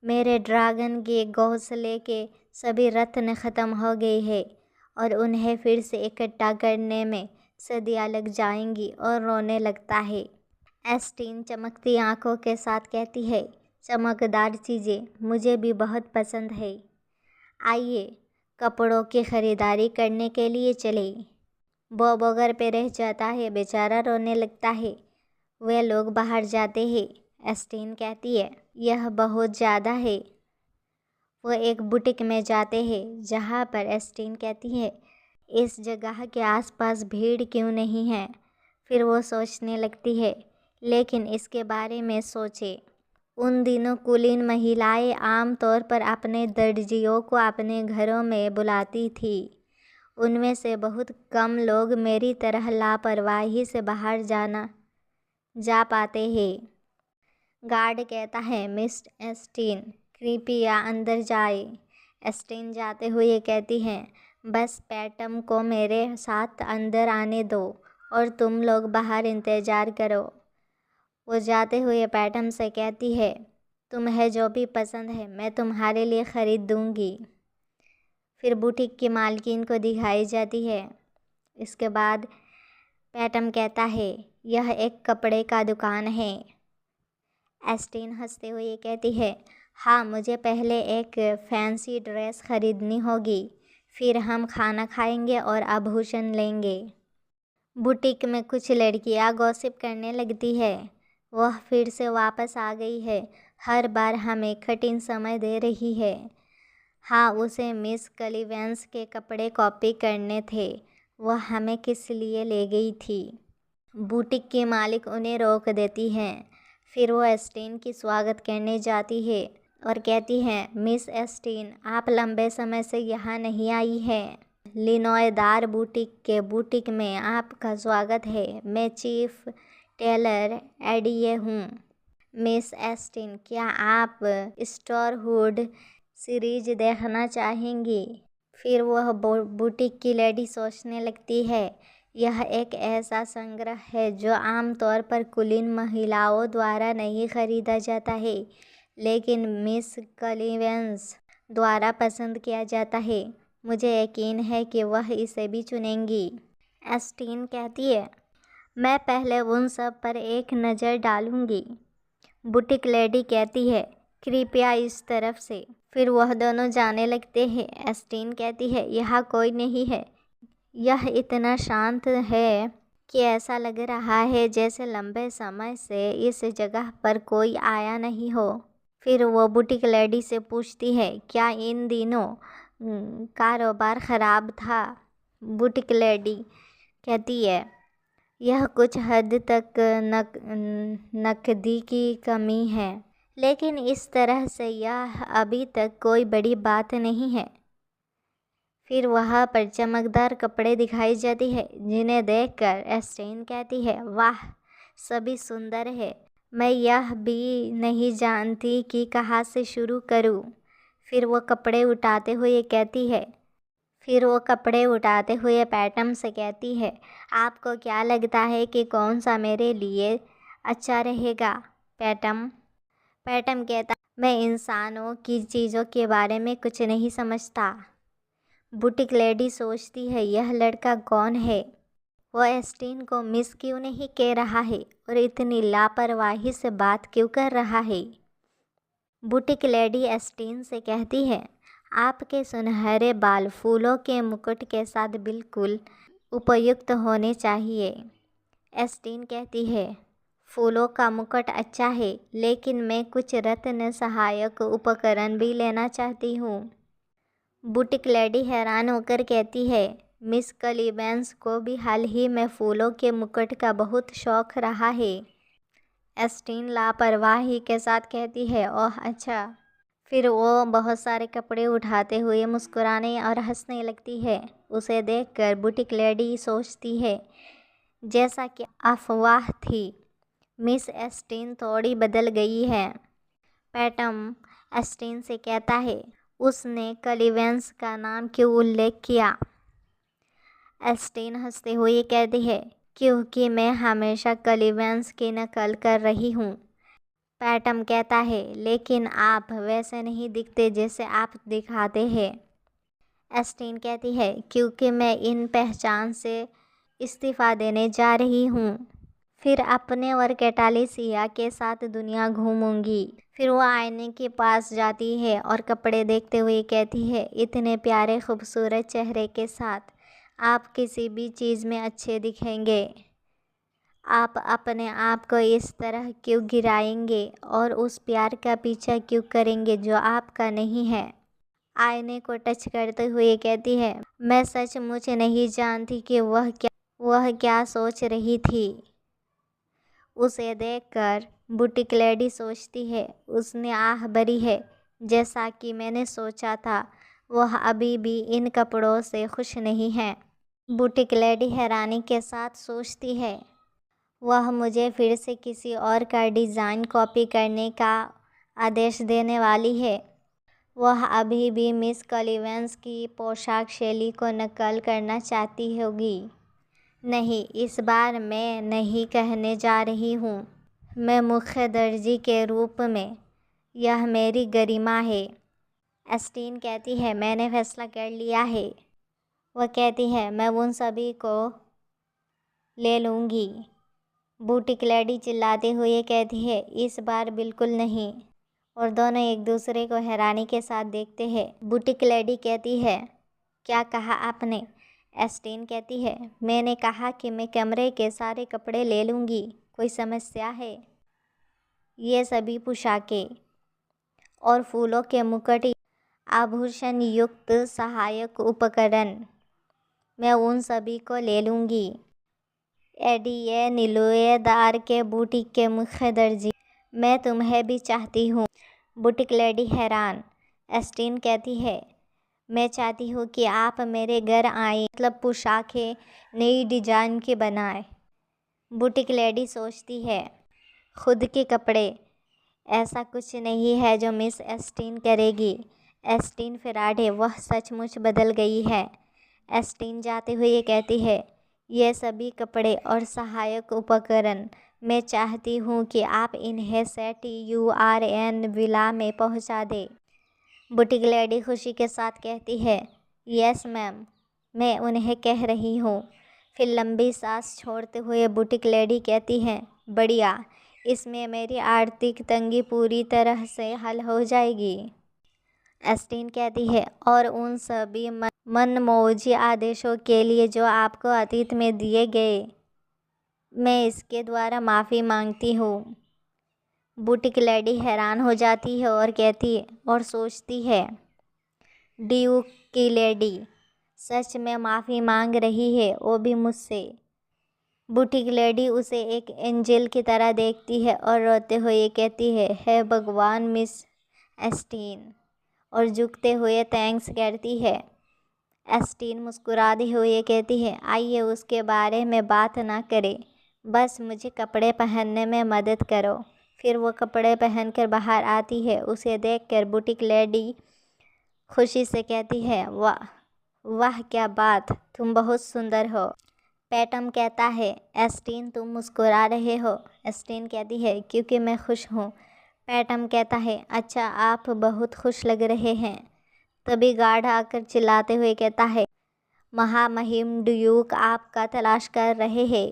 A: मेरे ड्रैगन के घोंसले के सभी रत्न ख़त्म हो गए हैं और उन्हें फिर से इकट्ठा करने में सदियां लग जाएंगी और रोने लगता है। एस्टीन चमकती आंखों के साथ कहती है, चमकदार चीज़ें मुझे भी बहुत पसंद है। आइए कपड़ों की ख़रीदारी करने के लिए चले। बोबो घर पे रह जाता है, बेचारा रोने लगता है। वे लोग बाहर जाते हैं। एस्टीन कहती है, यह बहुत ज़्यादा है। वो एक बुटीक में जाते हैं जहाँ पर एस्टीन कहती है, इस जगह के आसपास भीड़ क्यों नहीं है? फिर वो सोचने लगती है, लेकिन इसके बारे में सोचे। उन दिनों कुलीन महिलाएं आमतौर पर अपने दर्जियों को अपने घरों में बुलाती थी। उनमें से बहुत कम लोग मेरी तरह लापरवाही से बाहर जा पाते हैं। गार्ड कहता है, मिस्टर एस्टीन कृपया अंदर जाए। एस्टीन जाते हुए कहती हैं, बस पैटम को मेरे साथ अंदर आने दो और तुम लोग बाहर इंतज़ार करो। वो जाते हुए पैटम से कहती है, तुम्हें जो भी पसंद है मैं तुम्हारे लिए ख़रीद दूँगी। फिर बुटीक की मालकिन को दिखाई जाती है। इसके बाद पैटम कहता है, यह एक कपड़े का दुकान है। एस्टीन हंसते हुए कहती है, हाँ मुझे पहले एक फैंसी ड्रेस खरीदनी होगी, फिर हम खाना खाएंगे और आभूषण लेंगे। बुटीक में कुछ लड़कियां गॉसिप करने लगती है। वह फिर से वापस आ गई है। हर बार हमें कठिन समय दे रही है। हाँ, उसे मिस कलिवेंस के कपड़े कॉपी करने थे। वह हमें किस लिए ले गई थी? बुटीक की मालिक उन्हें रोक देती हैं। फिर वो एस्टीन की स्वागत करने जाती है और कहती हैं, मिस एस्टीन आप लंबे समय से यहाँ नहीं आई हैं। लिनोएदार बुटीक में आपका स्वागत है। मैं चीफ टेलर एडिये हूँ। मिस एस्टीन क्या आप स्टोरहुड सीरीज देखना चाहेंगी? फिर वह बुटीक की लेडी सोचने लगती है, यह एक ऐसा संग्रह है जो आमतौर पर कुलीन महिलाओं द्वारा नहीं खरीदा जाता है, लेकिन मिस कलिवेंस द्वारा पसंद किया जाता है। मुझे यकीन है कि वह इसे भी चुनेंगी। एस्टीन कहती है, मैं पहले उन सब पर एक नज़र डालूंगी। बुटीक लेडी कहती है, कृपया इस तरफ से। फिर वह दोनों जाने लगते हैं। एस्टीन कहती है, यहाँ कोई नहीं है। यह इतना शांत है कि ऐसा लग रहा है जैसे लंबे समय से इस जगह पर कोई आया नहीं हो। फिर वो बुटीक लेडी से पूछती है, क्या इन दिनों कारोबार ख़राब था? बुटीक लेडी कहती है, यह कुछ हद तक नकदी की कमी है, लेकिन इस तरह से यह अभी तक कोई बड़ी बात नहीं है। फिर वहाँ पर चमकदार कपड़े दिखाई जाती है, जिन्हें देखकर एस्टीन कहती है, वाह, सभी सुंदर है। मैं यह भी नहीं जानती कि कहाँ से शुरू करूँ। फिर वो कपड़े उठाते हुए पैटम से कहती है, आपको क्या लगता है कि कौन सा मेरे लिए अच्छा रहेगा? पैटम कहता, मैं इंसानों की चीज़ों के बारे में कुछ नहीं समझता। बुटीक लेडी सोचती है, यह लड़का कौन है? वो एस्टीन को मिस क्यों नहीं कह रहा है और इतनी लापरवाही से बात क्यों कर रहा है? बुटीक लेडी एस्टीन से कहती है, आपके सुनहरे बाल फूलों के मुकुट के साथ बिल्कुल उपयुक्त होने चाहिए। एस्टीन कहती है, फूलों का मुकुट अच्छा है, लेकिन मैं कुछ रत्न सहायक उपकरण भी लेना चाहती हूँ। बुटीक लेडी हैरान होकर कहती है, मिस कलिवेंस को भी हाल ही में फूलों के मुकुट का बहुत शौक रहा है। एस्टीन लापरवाही के साथ कहती है, ओह अच्छा। फिर वो बहुत सारे कपड़े उठाते हुए मुस्कुराने और हंसने लगती है। उसे देखकर बुटीक लेडी सोचती है, जैसा कि अफवाह थी, मिस एस्टीन थोड़ी बदल गई है। पैटम एस्टीन से कहता है, उसने कलिवेंस का नाम क्यों उल्लेख किया? एस्टीन हंसते हुए कहती है, क्योंकि मैं हमेशा कलिवेंस की नकल कर रही हूँ। पैटम कहता है, लेकिन आप वैसे नहीं दिखते जैसे आप दिखाते हैं। एस्टीन कहती है, क्योंकि मैं इन पहचान से इस्तीफ़ा देने जा रही हूँ। फिर अपने और कैटालिसिया के साथ दुनिया घूमूंगी। फिर वो आईने के पास जाती है और कपड़े देखते हुए कहती है, इतने प्यारे खूबसूरत चेहरे के साथ आप किसी भी चीज़ में अच्छे दिखेंगे। आप अपने आप को इस तरह क्यों गिराएंगे और उस प्यार का पीछा क्यों करेंगे जो आपका नहीं है? आईने को टच करते हुए कहती है, मैं सचमुच नहीं जानती कि वह क्या सोच रही थी। उसे देखकर बुटीक लेडी सोचती है, उसने आह भरी है। जैसा कि मैंने सोचा था, वह अभी भी इन कपड़ों से खुश नहीं है। बुटीक लेडी हैरानी के साथ सोचती है, वह मुझे फिर से किसी और का डिज़ाइन कॉपी करने का आदेश देने वाली है। वह अभी भी मिस कलिवेंस की पोशाक शैली को नकल करना चाहती होगी। नहीं, इस बार मैं नहीं कहने जा रही हूँ। मैं मुख्य दर्जी के रूप में, यह मेरी गरिमा है। एस्टीन कहती है, मैंने फैसला कर लिया है। वह कहती है, मैं उन सभी को ले लूँगी। बुटीक लेडी चिल्लाते हुए कहती है, इस बार बिल्कुल नहीं। और दोनों एक दूसरे को हैरानी के साथ देखते हैं। बुटीक लेडी कहती है, क्या कहा आपने? एस्टीन कहती है, मैंने कहा कि मैं कमरे के सारे कपड़े ले लूँगी। कोई समस्या है? ये सभी पोशाकें और फूलों के मुकुट, आभूषण युक्त सहायक उपकरण, मैं उन सभी को ले लूँगी। एडिए नीलुएदार के बुटीक के मुख्य दर्जी, मैं तुम्हें भी चाहती हूँ। बुटीक लेडी हैरान। एस्टीन कहती है, मैं चाहती हूँ कि आप मेरे घर आएं, मतलब पोशाकें नई डिजाइन की बनाएं। बुटीक लेडी सोचती है, खुद के कपड़े, ऐसा कुछ नहीं है जो मिस एस्टीन करेगी। एस्टीन फिराड है, वह सचमुच बदल गई है। एस्टीन जाते हुए कहती है, ये सभी कपड़े और सहायक उपकरण, मैं चाहती हूँ कि आप इन्हें SETURN विला में पहुँचा दें। बुटीक लेडी खुशी के साथ कहती है, यस मैम, मैं उन्हें कह रही हूँ। फिर लंबी सांस छोड़ते हुए बुटीक लेडी कहती है, बढ़िया, इसमें मेरी आर्थिक तंगी पूरी तरह से हल हो जाएगी। एस्टीन कहती है, और उन सभी मनमौजी आदेशों के लिए जो आपको अतीत में दिए गए, मैं इसके द्वारा माफ़ी मांगती हूँ। बुटीक लेडी हैरान हो जाती है और कहती है और सोचती है, ड्यूक की लेडी सच में माफ़ी मांग रही है, वो भी मुझसे। बुटीक लेडी उसे एक एंजल की तरह देखती है और रोते हुए कहती है, हे भगवान मिस एस्टीन, और झुकते हुए थैंक्स कहती है। एस्टीन मुस्कुराते हुए कहती है, आइए उसके बारे में बात ना करें, बस मुझे कपड़े पहनने में मदद करो। फिर वो कपड़े पहनकर बाहर आती है। उसे देखकर बुटीक लेडी खुशी से कहती है, वाह वाह, क्या बात, तुम बहुत सुंदर हो। पैटम कहता है, एस्टीन तुम मुस्कुरा रहे हो। एस्टीन कहती है, क्योंकि मैं खुश हूँ। पैटम कहता है, अच्छा, आप बहुत खुश लग रहे हैं। तभी गार्ड आकर चिल्लाते हुए कहता है, महामहिम ड्यूक आपका तलाश कर रहे हैं।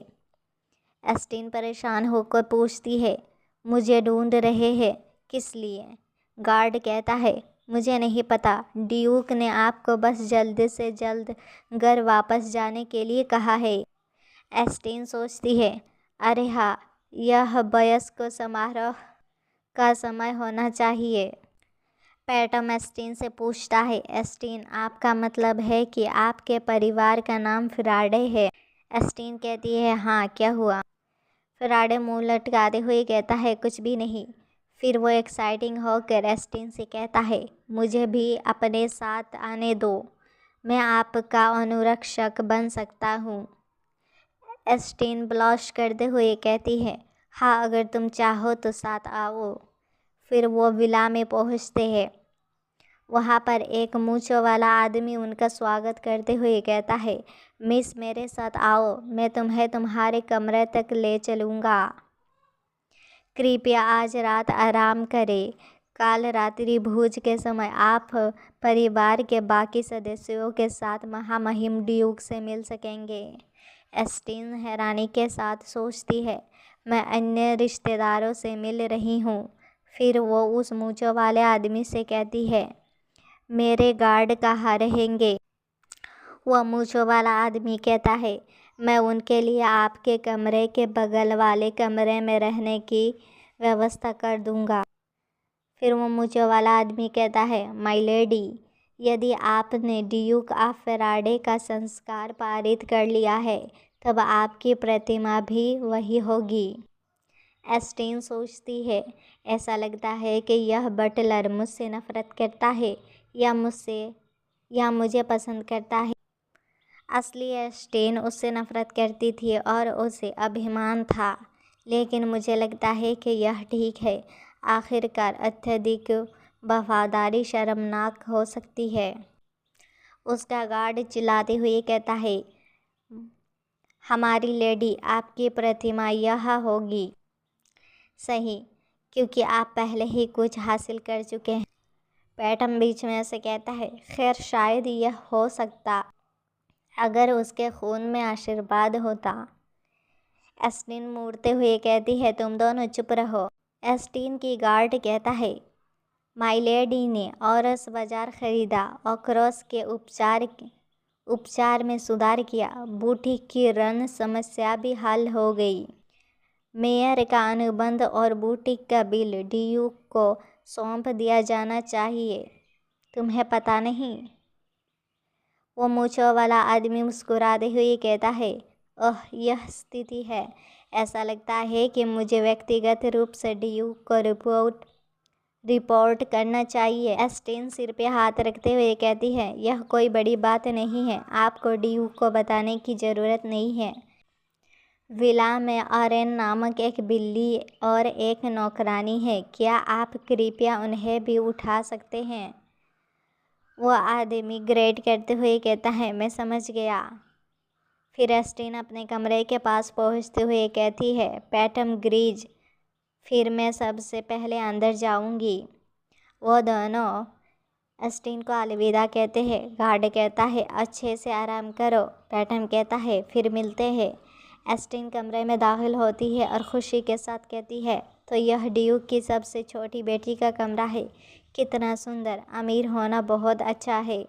A: एस्टीन परेशान होकर पूछती है, मुझे ढूंढ रहे हैं, किस लिए? गार्ड कहता है, मुझे नहीं पता, ड्यूक ने आपको बस जल्द से जल्द घर वापस जाने के लिए कहा है। एस्टीन सोचती है, अरे हाँ, यह वयस्क समारोह का समय होना चाहिए। पैटम एस्टीन से पूछता है, एस्टीन, आपका मतलब है कि आपके परिवार का नाम फ्राडे है? एस्टीन कहती है, हाँ, क्या हुआ? फ्राडे मुंह लटकाते हुए कहता है, कुछ भी नहीं। फिर वो एक्साइटिंग होकर एस्टीन से कहता है, मुझे भी अपने साथ आने दो, मैं आपका अनुरक्षक बन सकता हूँ। एस्टीन ब्लश करते हुए कहती है, हाँ, अगर तुम चाहो तो साथ आओ। फिर वो विला में पहुँचते हैं। वहाँ पर एक मूंछों वाला आदमी उनका स्वागत करते हुए कहता है, मिस, मेरे साथ आओ, मैं तुम्हें तुम्हारे कमरे तक ले चलूँगा। कृपया आज रात आराम करें। काल रात्रि भोज के समय आप परिवार के बाकी सदस्यों के साथ महामहिम ड्यूक से मिल सकेंगे। एस्टीन हैरानी के साथ सोचती है, मैं अन्य रिश्तेदारों से मिल रही हूँ। फिर वो उस मूंछों वाले आदमी से कहती है, मेरे गार्ड कहाँ रहेंगे? वह मूंछों वाला आदमी कहता है, मैं उनके लिए आपके कमरे के बगल वाले कमरे में रहने की व्यवस्था कर दूंगा। फिर वो मूंछों वाला आदमी कहता है, माय लेडी, यदि आपने ड्यूक ऑफ फ्राडे का संस्कार पारित कर लिया है, तब आपकी प्रतिमा भी वही होगी। एस्टीन सोचती है, ऐसा लगता है कि यह बटलर मुझसे नफरत करता है या मुझे पसंद करता है। असली एस्टीन उससे नफरत करती थी और उसे अभिमान था, लेकिन मुझे लगता है कि यह ठीक है। आखिरकार अत्यधिक वफादारी शर्मनाक हो सकती है। उसका गार्ड चिल्लाते हुए कहता है, हमारी लेडी, आपकी प्रतिमा यह होगी। सही, क्योंकि आप पहले ही कुछ हासिल कर चुके हैं। पैटम बीच में से कहता है, खैर, शायद यह हो सकता अगर उसके खून में आशीर्वाद होता। एस्टीन मुड़ते हुए कहती है, तुम दोनों चुप रहो। एस्टीन की गार्ड कहता है, माय लेडी ने औरस बाजार खरीदा और क्रॉस के उपचार में सुधार किया। बुटीक की ऋण समस्या भी हल हो गई। मेयर का अनुबंध और बुटीक का बिल ड्यूक को सौंप दिया जाना चाहिए। तुम्हें पता नहीं? वो मूंछों वाला आदमी मुस्कुराते हुए कहता है, ओह, यह स्थिति है। ऐसा लगता है कि मुझे व्यक्तिगत रूप से ड्यूक को रिपोर्ट करना चाहिए। एस्टीन सिर पे हाथ रखते हुए कहती है, यह कोई बड़ी बात नहीं है, आपको ड्यूक को बताने की ज़रूरत नहीं है। विला में ऑरेन नामक एक बिल्ली और एक नौकरानी है, क्या आप कृपया उन्हें भी उठा सकते हैं? वो आदमी ग्रेट करते हुए कहता है, मैं समझ गया। फिर एस्टीन अपने कमरे के पास पहुंचते हुए कहती है, पैटम ग्रीज, फिर मैं सबसे पहले अंदर जाऊंगी। वो दोनों एस्टीन को अलविदा कहते हैं। गार्ड कहता है, अच्छे से आराम करो। पैटम कहता है, फिर मिलते हैं। एस्टीन कमरे में दाखिल होती है और खुशी के साथ कहती है, तो यह ड्यूक की सबसे छोटी बेटी का कमरा है। कितना सुंदर, अमीर होना बहुत अच्छा है।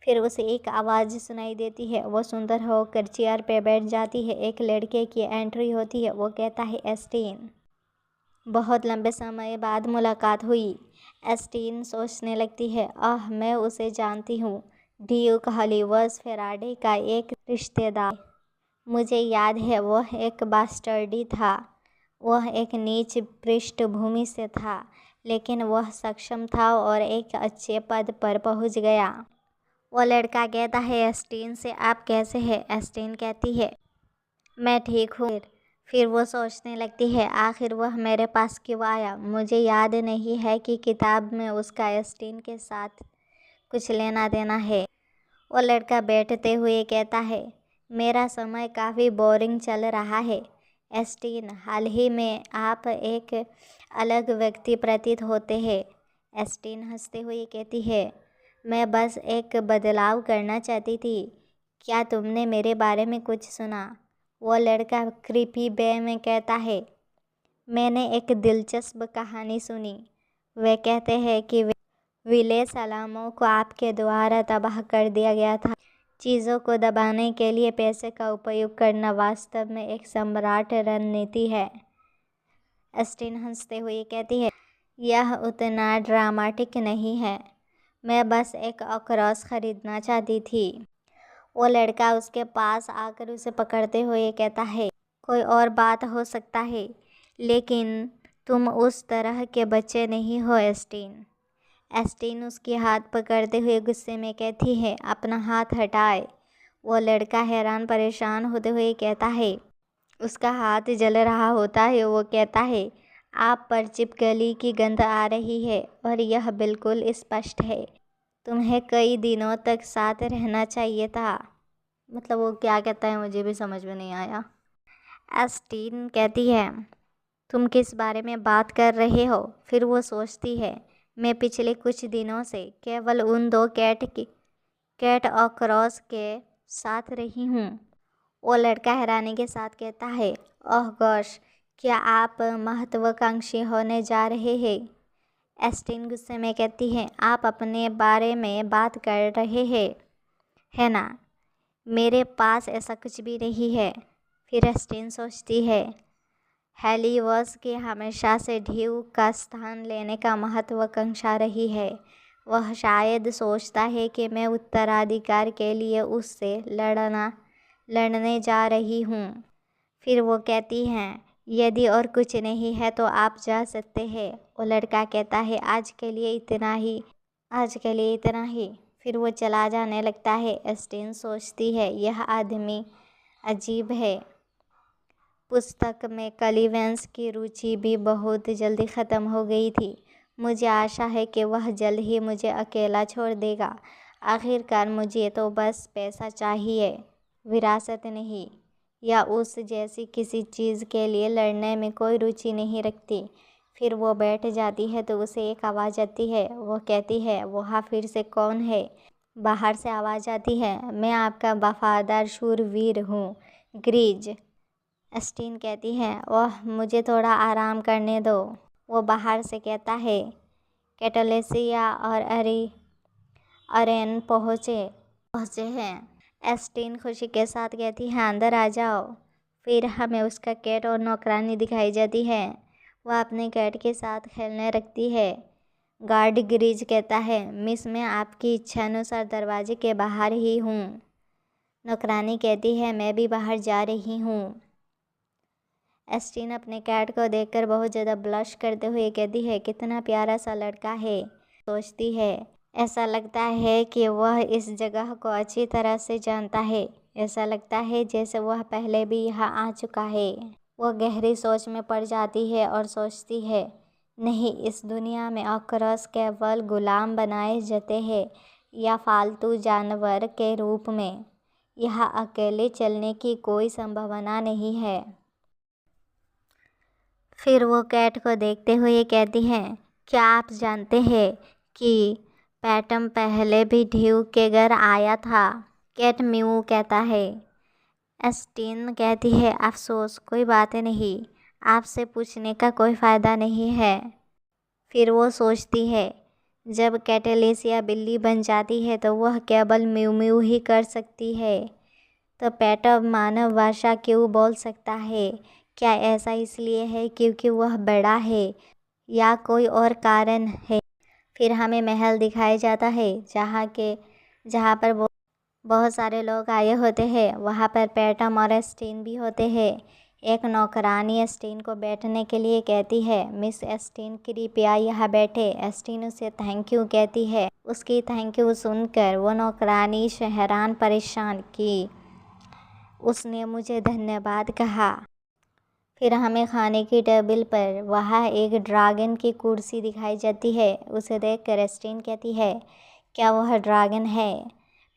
A: फिर उसे एक आवाज़ सुनाई देती है। वो सुंदर होकर चेयर पे बैठ जाती है। एक लड़के की एंट्री होती है। वो कहता है, एस्टीन। बहुत लंबे समय बाद मुलाकात हुई। एस्टीन सोचने लगती है, मैं उसे जानती हूँ। ड्यूक हॉलीवर्स फेराडे का एक रिश्तेदार। मुझे याद है, वह एक बास्टर्डी था। वह एक नीच पृष्ठभूमि से था, लेकिन वह सक्षम था और एक अच्छे पद पर पहुँच गया। वो लड़का कहता है एस्टीन से, आप कैसे हैं? एस्टीन कहती है, मैं ठीक हूँ। फिर वो सोचने लगती है, आखिर वह मेरे पास क्यों आया? मुझे याद नहीं है कि किताब में उसका एस्टीन के साथ कुछ लेना देना है। वो लड़का बैठते हुए कहता है, मेरा समय काफ़ी बोरिंग चल रहा है। एस्टीन, हाल ही में आप एक अलग व्यक्ति प्रतीत होते हैं। एस्टीन हंसते हुए कहती है, मैं बस एक बदलाव करना चाहती थी। क्या तुमने मेरे बारे में कुछ सुना? वो लड़का क्रीपी वे में कहता है, मैंने एक दिलचस्प कहानी सुनी। वे कहते हैं कि विले सलामों को आपके द्वारा तबाह कर दिया गया था। चीज़ों को दबाने के लिए पैसे का उपयोग करना वास्तव में एक सम्राट रणनीति है। एस्टीन हंसते हुए कहती है, यह उतना ड्रामेटिक नहीं है। मैं बस एक अखरोट खरीदना चाहती थी। वो लड़का उसके पास आकर उसे पकड़ते हुए कहता है, कोई और बात हो सकता है, लेकिन तुम उस तरह के बच्चे नहीं हो एस्टीन। एस्टीन उसके हाथ पकड़ते हुए गुस्से में कहती है, अपना हाथ हटाए। वो लड़का हैरान परेशान होते हुए कहता है, उसका हाथ जल रहा होता है। वो कहता है, आप पर चिपकली की गंध आ रही है और यह बिल्कुल स्पष्ट है। तुम्हें कई दिनों तक साथ रहना चाहिए था। मतलब वो क्या कहता है मुझे भी समझ में नहीं आया। एस्टीन कहती है, तुम किस बारे में बात कर रहे हो? फिर वो सोचती है, मैं पिछले कुछ दिनों से केवल उन दो कैट और क्रॉस के साथ रही हूँ। वो लड़का हैरानी के साथ कहता है, ओह गॉश, क्या आप महत्वाकांक्षी होने जा रहे हैं? एस्टीन गुस्से में कहती है, आप अपने बारे में बात कर रहे हैं, है ना? मेरे पास ऐसा कुछ भी नहीं है। फिर एस्टीन सोचती है, हैलीवर्स की हमेशा से ड्यूक का स्थान लेने का महत्वाकांक्षा रही है। वह शायद सोचता है कि मैं उत्तराधिकार के लिए उससे लड़ने जा रही हूँ। फिर वो कहती हैं, यदि और कुछ नहीं है तो आप जा सकते हैं। वो लड़का कहता है, आज के लिए इतना ही। फिर वो चला जाने लगता है। एस्टीन सोचती है, यह आदमी अजीब है। पुस्तक में कलिवेंस की रुचि भी बहुत जल्दी ख़त्म हो गई थी। मुझे आशा है कि वह जल्द ही मुझे अकेला छोड़ देगा। आखिरकार मुझे तो बस पैसा चाहिए, विरासत नहीं, या उस जैसी किसी चीज़ के लिए लड़ने में कोई रुचि नहीं रखती। फिर वो बैठ जाती है तो उसे एक आवाज़ आती है। वो कहती है, वहाँ फिर से कौन है? बाहर से आवाज़ आती है, मैं आपका वफादार शूरवीर हूँ, ग्रीज। एस्टीन कहती है, ओह मुझे थोड़ा आराम करने दो। वो बाहर से कहता है, कैटलेसिया और अरेन पहुँचे हैं। एस्टीन खुशी के साथ कहती है, अंदर आ जाओ। फिर हमें उसका कैट और नौकरानी दिखाई जाती है। वह अपने कैट के साथ खेलने लगती है। गार्ड ग्रीज कहता है, मिस, मैं आपकी इच्छानुसार दरवाजे के बाहर ही हूँ। नौकरानी कहती है, मैं भी बाहर जा रही हूँ। एस्टीन अपने कैट को देखकर बहुत ज़्यादा ब्लश करते हुए कहती है, कितना प्यारा सा लड़का है। सोचती है, ऐसा लगता है कि वह इस जगह को अच्छी तरह से जानता है। ऐसा लगता है जैसे वह पहले भी यहाँ आ चुका है। वह गहरी सोच में पड़ जाती है और सोचती है, नहीं, इस दुनिया में अक्सर केवल गुलाम बनाए जाते हैं या फालतू जानवर के रूप में। यहाँ अकेले चलने की कोई संभावना नहीं है। फिर वो कैट को देखते हुए कहती हैं, क्या आप जानते हैं कि पैटम पहले भी ड्यूक के घर आया था? कैट म्यू कहता है। एस्टीन कहती है, अफसोस कोई बात नहीं, आपसे पूछने का कोई फ़ायदा नहीं है। फिर वो सोचती है, जब कैटेलेसिया बिल्ली बन जाती है तो वह केवल म्यू म्यू ही कर सकती है, तो पेटअप मानव भाषा क्यों बोल सकता है? क्या ऐसा इसलिए है क्योंकि वह बड़ा है या कोई और कारण है? फिर हमें महल दिखाया जाता है जहाँ पर बहुत सारे लोग आए होते हैं। वहाँ पर पेटम और एस्टीन भी होते हैं। एक नौकरानी एस्टीन को बैठने के लिए कहती है, मिस एस्टीन कृपया यहाँ बैठे। एस्टीन उसे थैंक यू कहती है। उसकी थैंक यू सुनकर वो नौकरानी हैरान परेशान कि उसने मुझे धन्यवाद कहा। फिर हमें खाने की टेबल पर वहाँ एक ड्रैगन की कुर्सी दिखाई जाती है। उसे देखकर एस्टीन कहती है, क्या वह ड्रैगन है?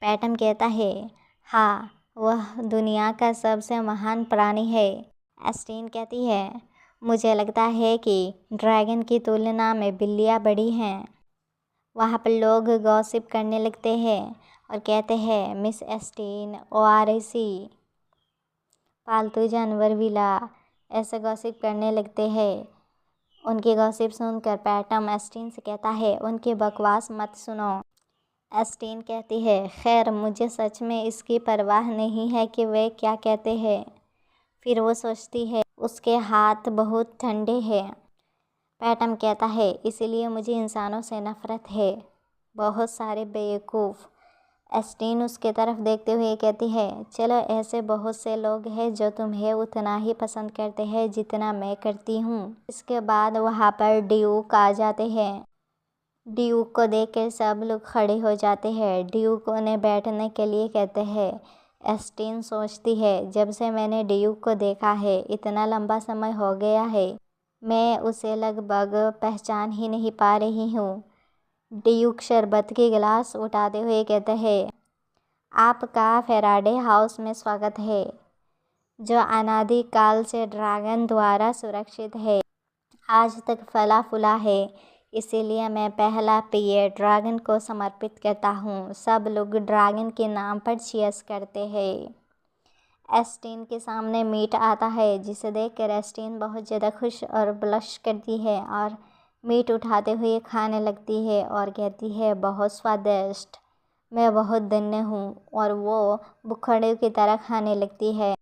A: पैटम कहता है, हाँ, वह दुनिया का सबसे महान प्राणी है। एस्टीन कहती है, मुझे लगता है कि ड्रैगन की तुलना में बिल्लियाँ बड़ी हैं। वहाँ पर लोग गॉसिप करने लगते हैं और कहते हैं, मिस एस्टीन ओआरसी पालतू जानवर विला, ऐसे गॉसिप करने लगते हैं। उनकी गॉसिप सुनकर पैटम एस्टीन से कहता है, उनकी बकवास मत सुनो। एस्टीन कहती है, खैर मुझे सच में इसकी परवाह नहीं है कि वे क्या कहते हैं। फिर वो सोचती है, उसके हाथ बहुत ठंडे हैं। पैटम कहता है, इसीलिए मुझे इंसानों से नफ़रत है, बहुत सारे बेवकूफ़। एस्टीन उसके तरफ देखते हुए कहती है, चलो, ऐसे बहुत से लोग हैं जो तुम्हें उतना ही पसंद करते हैं जितना मैं करती हूँ। इसके बाद वहाँ पर ड्यूक आ जाते हैं। ड्यूक को देखकर सब लोग खड़े हो जाते हैं। ड्यूक उन्हें बैठने के लिए कहते हैं। एस्टीन सोचती है, जब से मैंने ड्यूक को देखा है इतना लंबा समय हो गया है, मैं उसे लगभग पहचान ही नहीं पा रही हूँ। ड्यूक शरबत के गिलास उठाते हुए कहते हैं, आपका फैराडे हाउस में स्वागत है, जो अनादिकाल से ड्रैगन द्वारा सुरक्षित है, आज तक फला फूला है, इसीलिए मैं पहला पेय ड्रैगन को समर्पित करता हूँ। सब लोग ड्रैगन के नाम पर चीयर्स करते हैं। एस्टीन के सामने मीट आता है, जिसे देखकर एस्टीन बहुत ज़्यादा खुश और ब्लश करती है और मीट उठाते हुए खाने लगती है और कहती है, बहुत स्वादिष्ट, मैं बहुत धन्य हूँ। और वो बुखड़े की तरह खाने लगती है।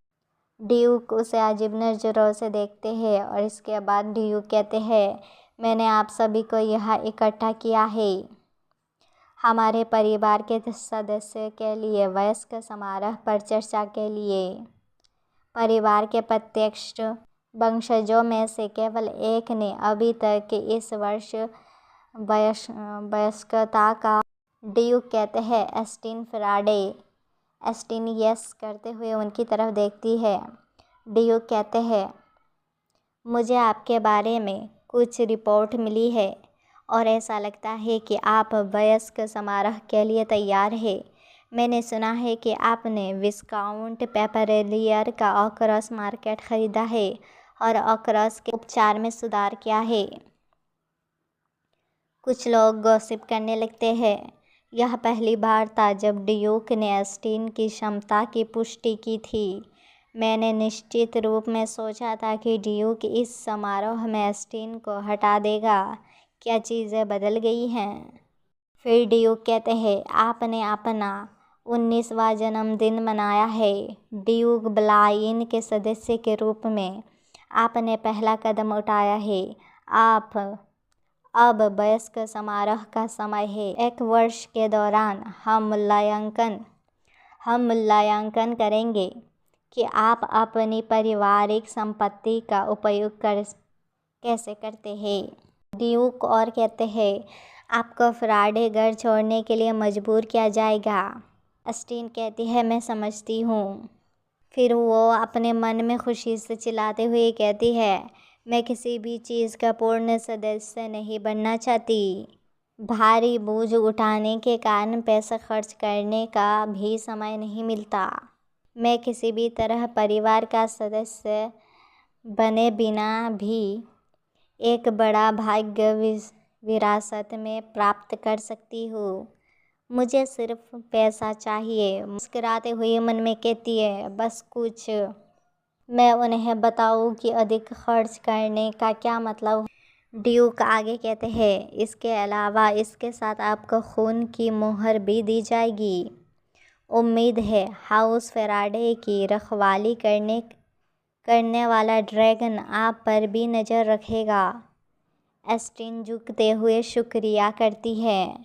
A: ड्यूक उसे अजीब नज़रों से देखते हैं और इसके बाद ड्यूक कहते हैं, मैंने आप सभी को यहाँ इकट्ठा किया है हमारे परिवार के सदस्य के लिए वयस्क समारोह पर चर्चा के लिए। परिवार के प्रत्यक्ष वंशजों में से केवल एक ने अभी तक इस वर्ष वयस्कता का। ड्यूक कहते हैं, एस्टीन फैराडे। एस्टीन यस करते हुए उनकी तरफ देखती है। ड्यूक कहते हैं, मुझे आपके बारे में कुछ रिपोर्ट मिली है और ऐसा लगता है कि आप वयस्क समारोह के लिए तैयार हैं। मैंने सुना है कि आपने विस्काउंट पेपरेलियर का ऑकरस मार्केट ख़रीदा है और ऑकरस के उपचार में सुधार किया है। कुछ लोग गॉसिप करने लगते हैं। यह पहली बार था जब ड्यूक ने एस्टीन की क्षमता की पुष्टि की थी। मैंने निश्चित रूप में सोचा था कि ड्यूक इस समारोह में एस्टीन को हटा देगा। क्या चीज़ें बदल गई हैं? फिर ड्यूक कहते हैं, आपने अपना 19वां जन्मदिन मनाया है। ड्यूक ब्लाइन के सदस्य के रूप में आपने पहला कदम उठाया है। आप अब वयस्क समारोह का समय है। एक वर्ष के दौरान हम मूल्यांकन करेंगे कि आप अपनी पारिवारिक संपत्ति का उपयोग कैसे करते हैं। ड्यूक और कहते हैं, आपको फैराडे घर छोड़ने के लिए मजबूर किया जाएगा। एस्टीन कहती है, मैं समझती हूँ। फिर वो अपने मन में खुशी से चिल्लाते हुए कहती है, मैं किसी भी चीज़ का पूर्ण सदस्य नहीं बनना चाहती। भारी बोझ उठाने के कारण पैसा खर्च करने का भी समय नहीं मिलता। मैं किसी भी तरह परिवार का सदस्य बने बिना भी एक बड़ा भाग्य विरासत में प्राप्त कर सकती हूँ। मुझे सिर्फ पैसा चाहिए, मुस्कुराते हुए मन में कहती है। बस कुछ मैं उन्हें बताऊं कि अधिक खर्च करने का क्या मतलब। ड्यूक आगे कहते हैं, इसके अलावा इसके साथ आपको खून की मोहर भी दी जाएगी। उम्मीद है हाउस फेराडे की रखवाली करने वाला ड्रैगन आप पर भी नज़र रखेगा। एस्टीन झुकते हुए शुक्रिया करती है,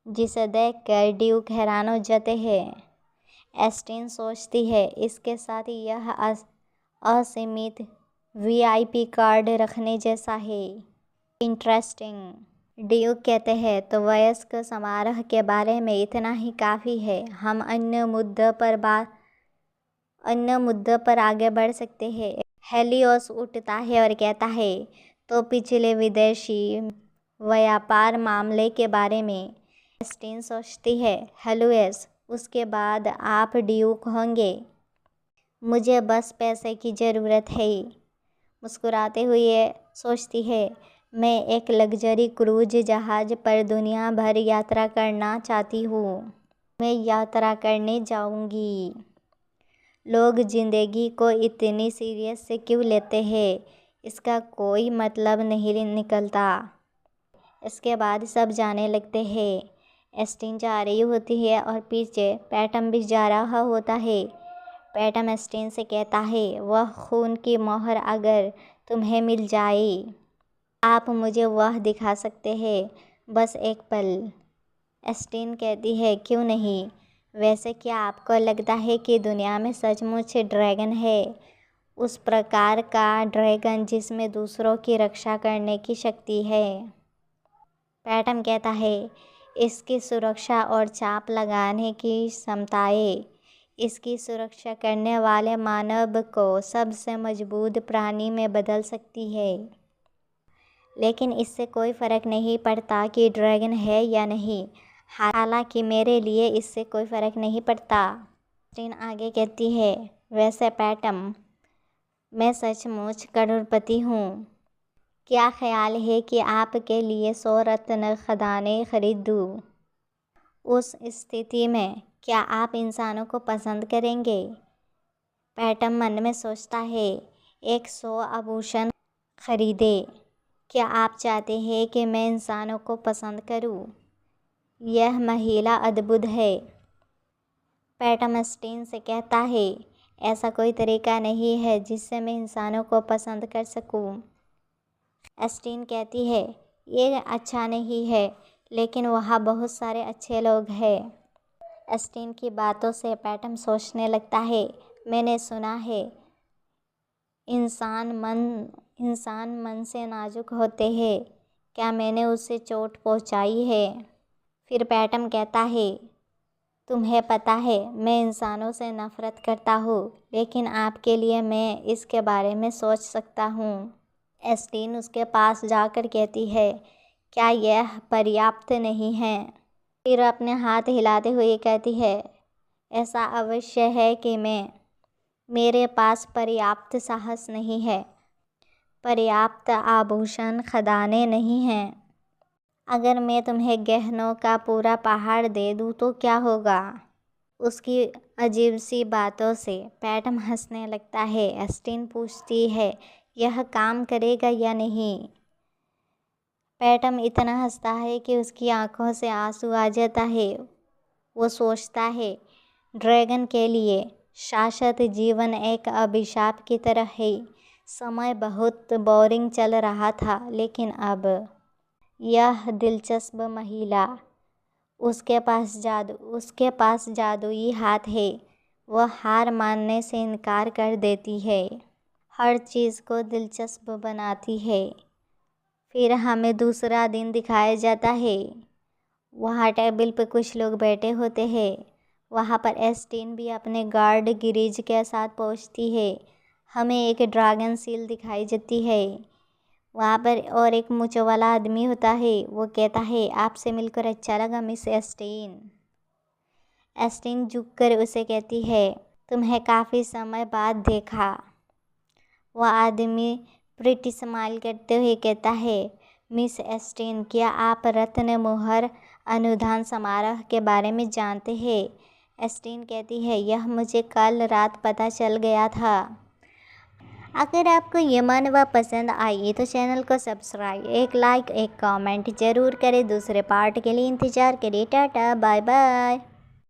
A: जिसे देखकर ड्यूक हैरान हो जाते हैं। एस्टीन सोचती है, इसके साथ यह असीमित वीआईपी कार्ड रखने जैसा है। इंटरेस्टिंग। ड्यूक कहते हैं, तो वयस्क समारोह के बारे में इतना ही काफ़ी है। हम अन्य मुद्दों पर आगे बढ़ सकते हैं। हेलियोस उठता है और कहता है, तो पिछले विदेशी व्यापार मामले के बारे में। एस्टीन सोचती है, हेलियोस, उसके बाद आप ड्यूक होंगे। मुझे बस पैसे की ज़रूरत है। मुस्कुराते हुए सोचती है, मैं एक लग्जरी क्रूज जहाज़ पर दुनिया भर यात्रा करना चाहती हूँ। मैं यात्रा करने जाऊँगी। लोग ज़िंदगी को इतनी सीरियस से क्यों लेते हैं, इसका कोई मतलब नहीं निकलता। इसके बाद सब जाने लगते हैं। एस्टीन जा रही होती है और पीछे पैटम भी जा रहा होता है। पैटम एस्टीन से कहता है, वह खून की मोहर अगर तुम्हें मिल जाए, आप मुझे वह दिखा सकते हैं, बस एक पल। एस्टीन कहती है, क्यों नहीं। वैसे क्या आपको लगता है कि दुनिया में सचमुच ड्रैगन है? उस प्रकार का ड्रैगन जिसमें दूसरों की रक्षा करने की शक्ति है? पैटम कहता है, इसकी सुरक्षा और चाप लगाने की क्षमताएं इसकी सुरक्षा करने वाले मानव को सबसे मजबूत प्राणी में बदल सकती है। लेकिन इससे कोई फ़र्क नहीं पड़ता कि ड्रैगन है या नहीं। हालांकि मेरे लिए इससे कोई फ़र्क नहीं पड़ता। एस्टीन आगे कहती है, वैसे पैटम, मैं सचमुच करोड़पति हूँ। क्या ख्याल है कि आपके लिए 100 रत्न खजाने खरीद दूँ? उस स्थिति में क्या आप इंसानों को पसंद करेंगे? पैटम मन में सोचता है, 100 आभूषण खरीदे। क्या आप चाहते हैं कि मैं इंसानों को पसंद करूं? यह महिला अद्भुत है। पैटम एस्टीन से कहता है, ऐसा कोई तरीका नहीं है जिससे मैं इंसानों को पसंद कर सकूं। एस्टीन कहती है, ये अच्छा नहीं है, लेकिन वहाँ बहुत सारे अच्छे लोग हैं। एस्टीन की बातों से पैटम सोचने लगता है, मैंने सुना है इंसान मन से नाजुक होते हैं। क्या मैंने उसे चोट पहुंचाई है? फिर पैटम कहता है, तुम्हें पता है मैं इंसानों से नफ़रत करता हूँ, लेकिन आपके लिए मैं इसके बारे में सोच सकता हूँ। एस्टीन उसके पास जाकर कहती है, क्या यह पर्याप्त नहीं है? फिर अपने हाथ हिलाते हुए कहती है, ऐसा अवश्य है कि मेरे पास पर्याप्त साहस नहीं है, पर्याप्त आभूषण खजाने नहीं हैं। अगर मैं तुम्हें गहनों का पूरा पहाड़ दे दूँ तो क्या होगा? उसकी अजीब सी बातों से पैटम हंसने लगता है। एस्टीन पूछती है, यह काम करेगा या नहीं? पैटम इतना हंसता है कि उसकी आंखों से आंसू आ जाता है। वो सोचता है, ड्रैगन के लिए शाश्वत जीवन एक अभिशाप की तरह है। समय बहुत बोरिंग चल रहा था, लेकिन अब यह दिलचस्प महिला, उसके पास जादुई हाथ है। वह हार मानने से इनकार कर देती है, हर चीज़ को दिलचस्प बनाती है। फिर हमें दूसरा दिन दिखाया जाता है। वहाँ टेबल पर कुछ लोग बैठे होते हैं। वहाँ पर एस्टीन भी अपने गार्ड गिरिज के साथ पहुँचती है। हमें एक ड्रैगन सील दिखाई जाती है। वहाँ पर और एक मूंछों वाला आदमी होता है। वो कहता है, आपसे मिलकर अच्छा लगा मिस एस्टीन। एस्टीन झुककर उसे कहती है, तुम्हें काफ़ी समय बाद देखा। वह आदमी प्रिटी स्माइल करते हुए कहता है, मिस एस्टीन, क्या आप रत्न मोहर अनुदान समारोह के बारे में जानते हैं? एस्टीन कहती है, यह मुझे कल रात पता चल गया था। अगर आपको ये मानवा पसंद आई तो चैनल को सब्सक्राइब, एक लाइक, एक कमेंट ज़रूर करें। दूसरे पार्ट के लिए इंतज़ार करें। Tata, bye bye.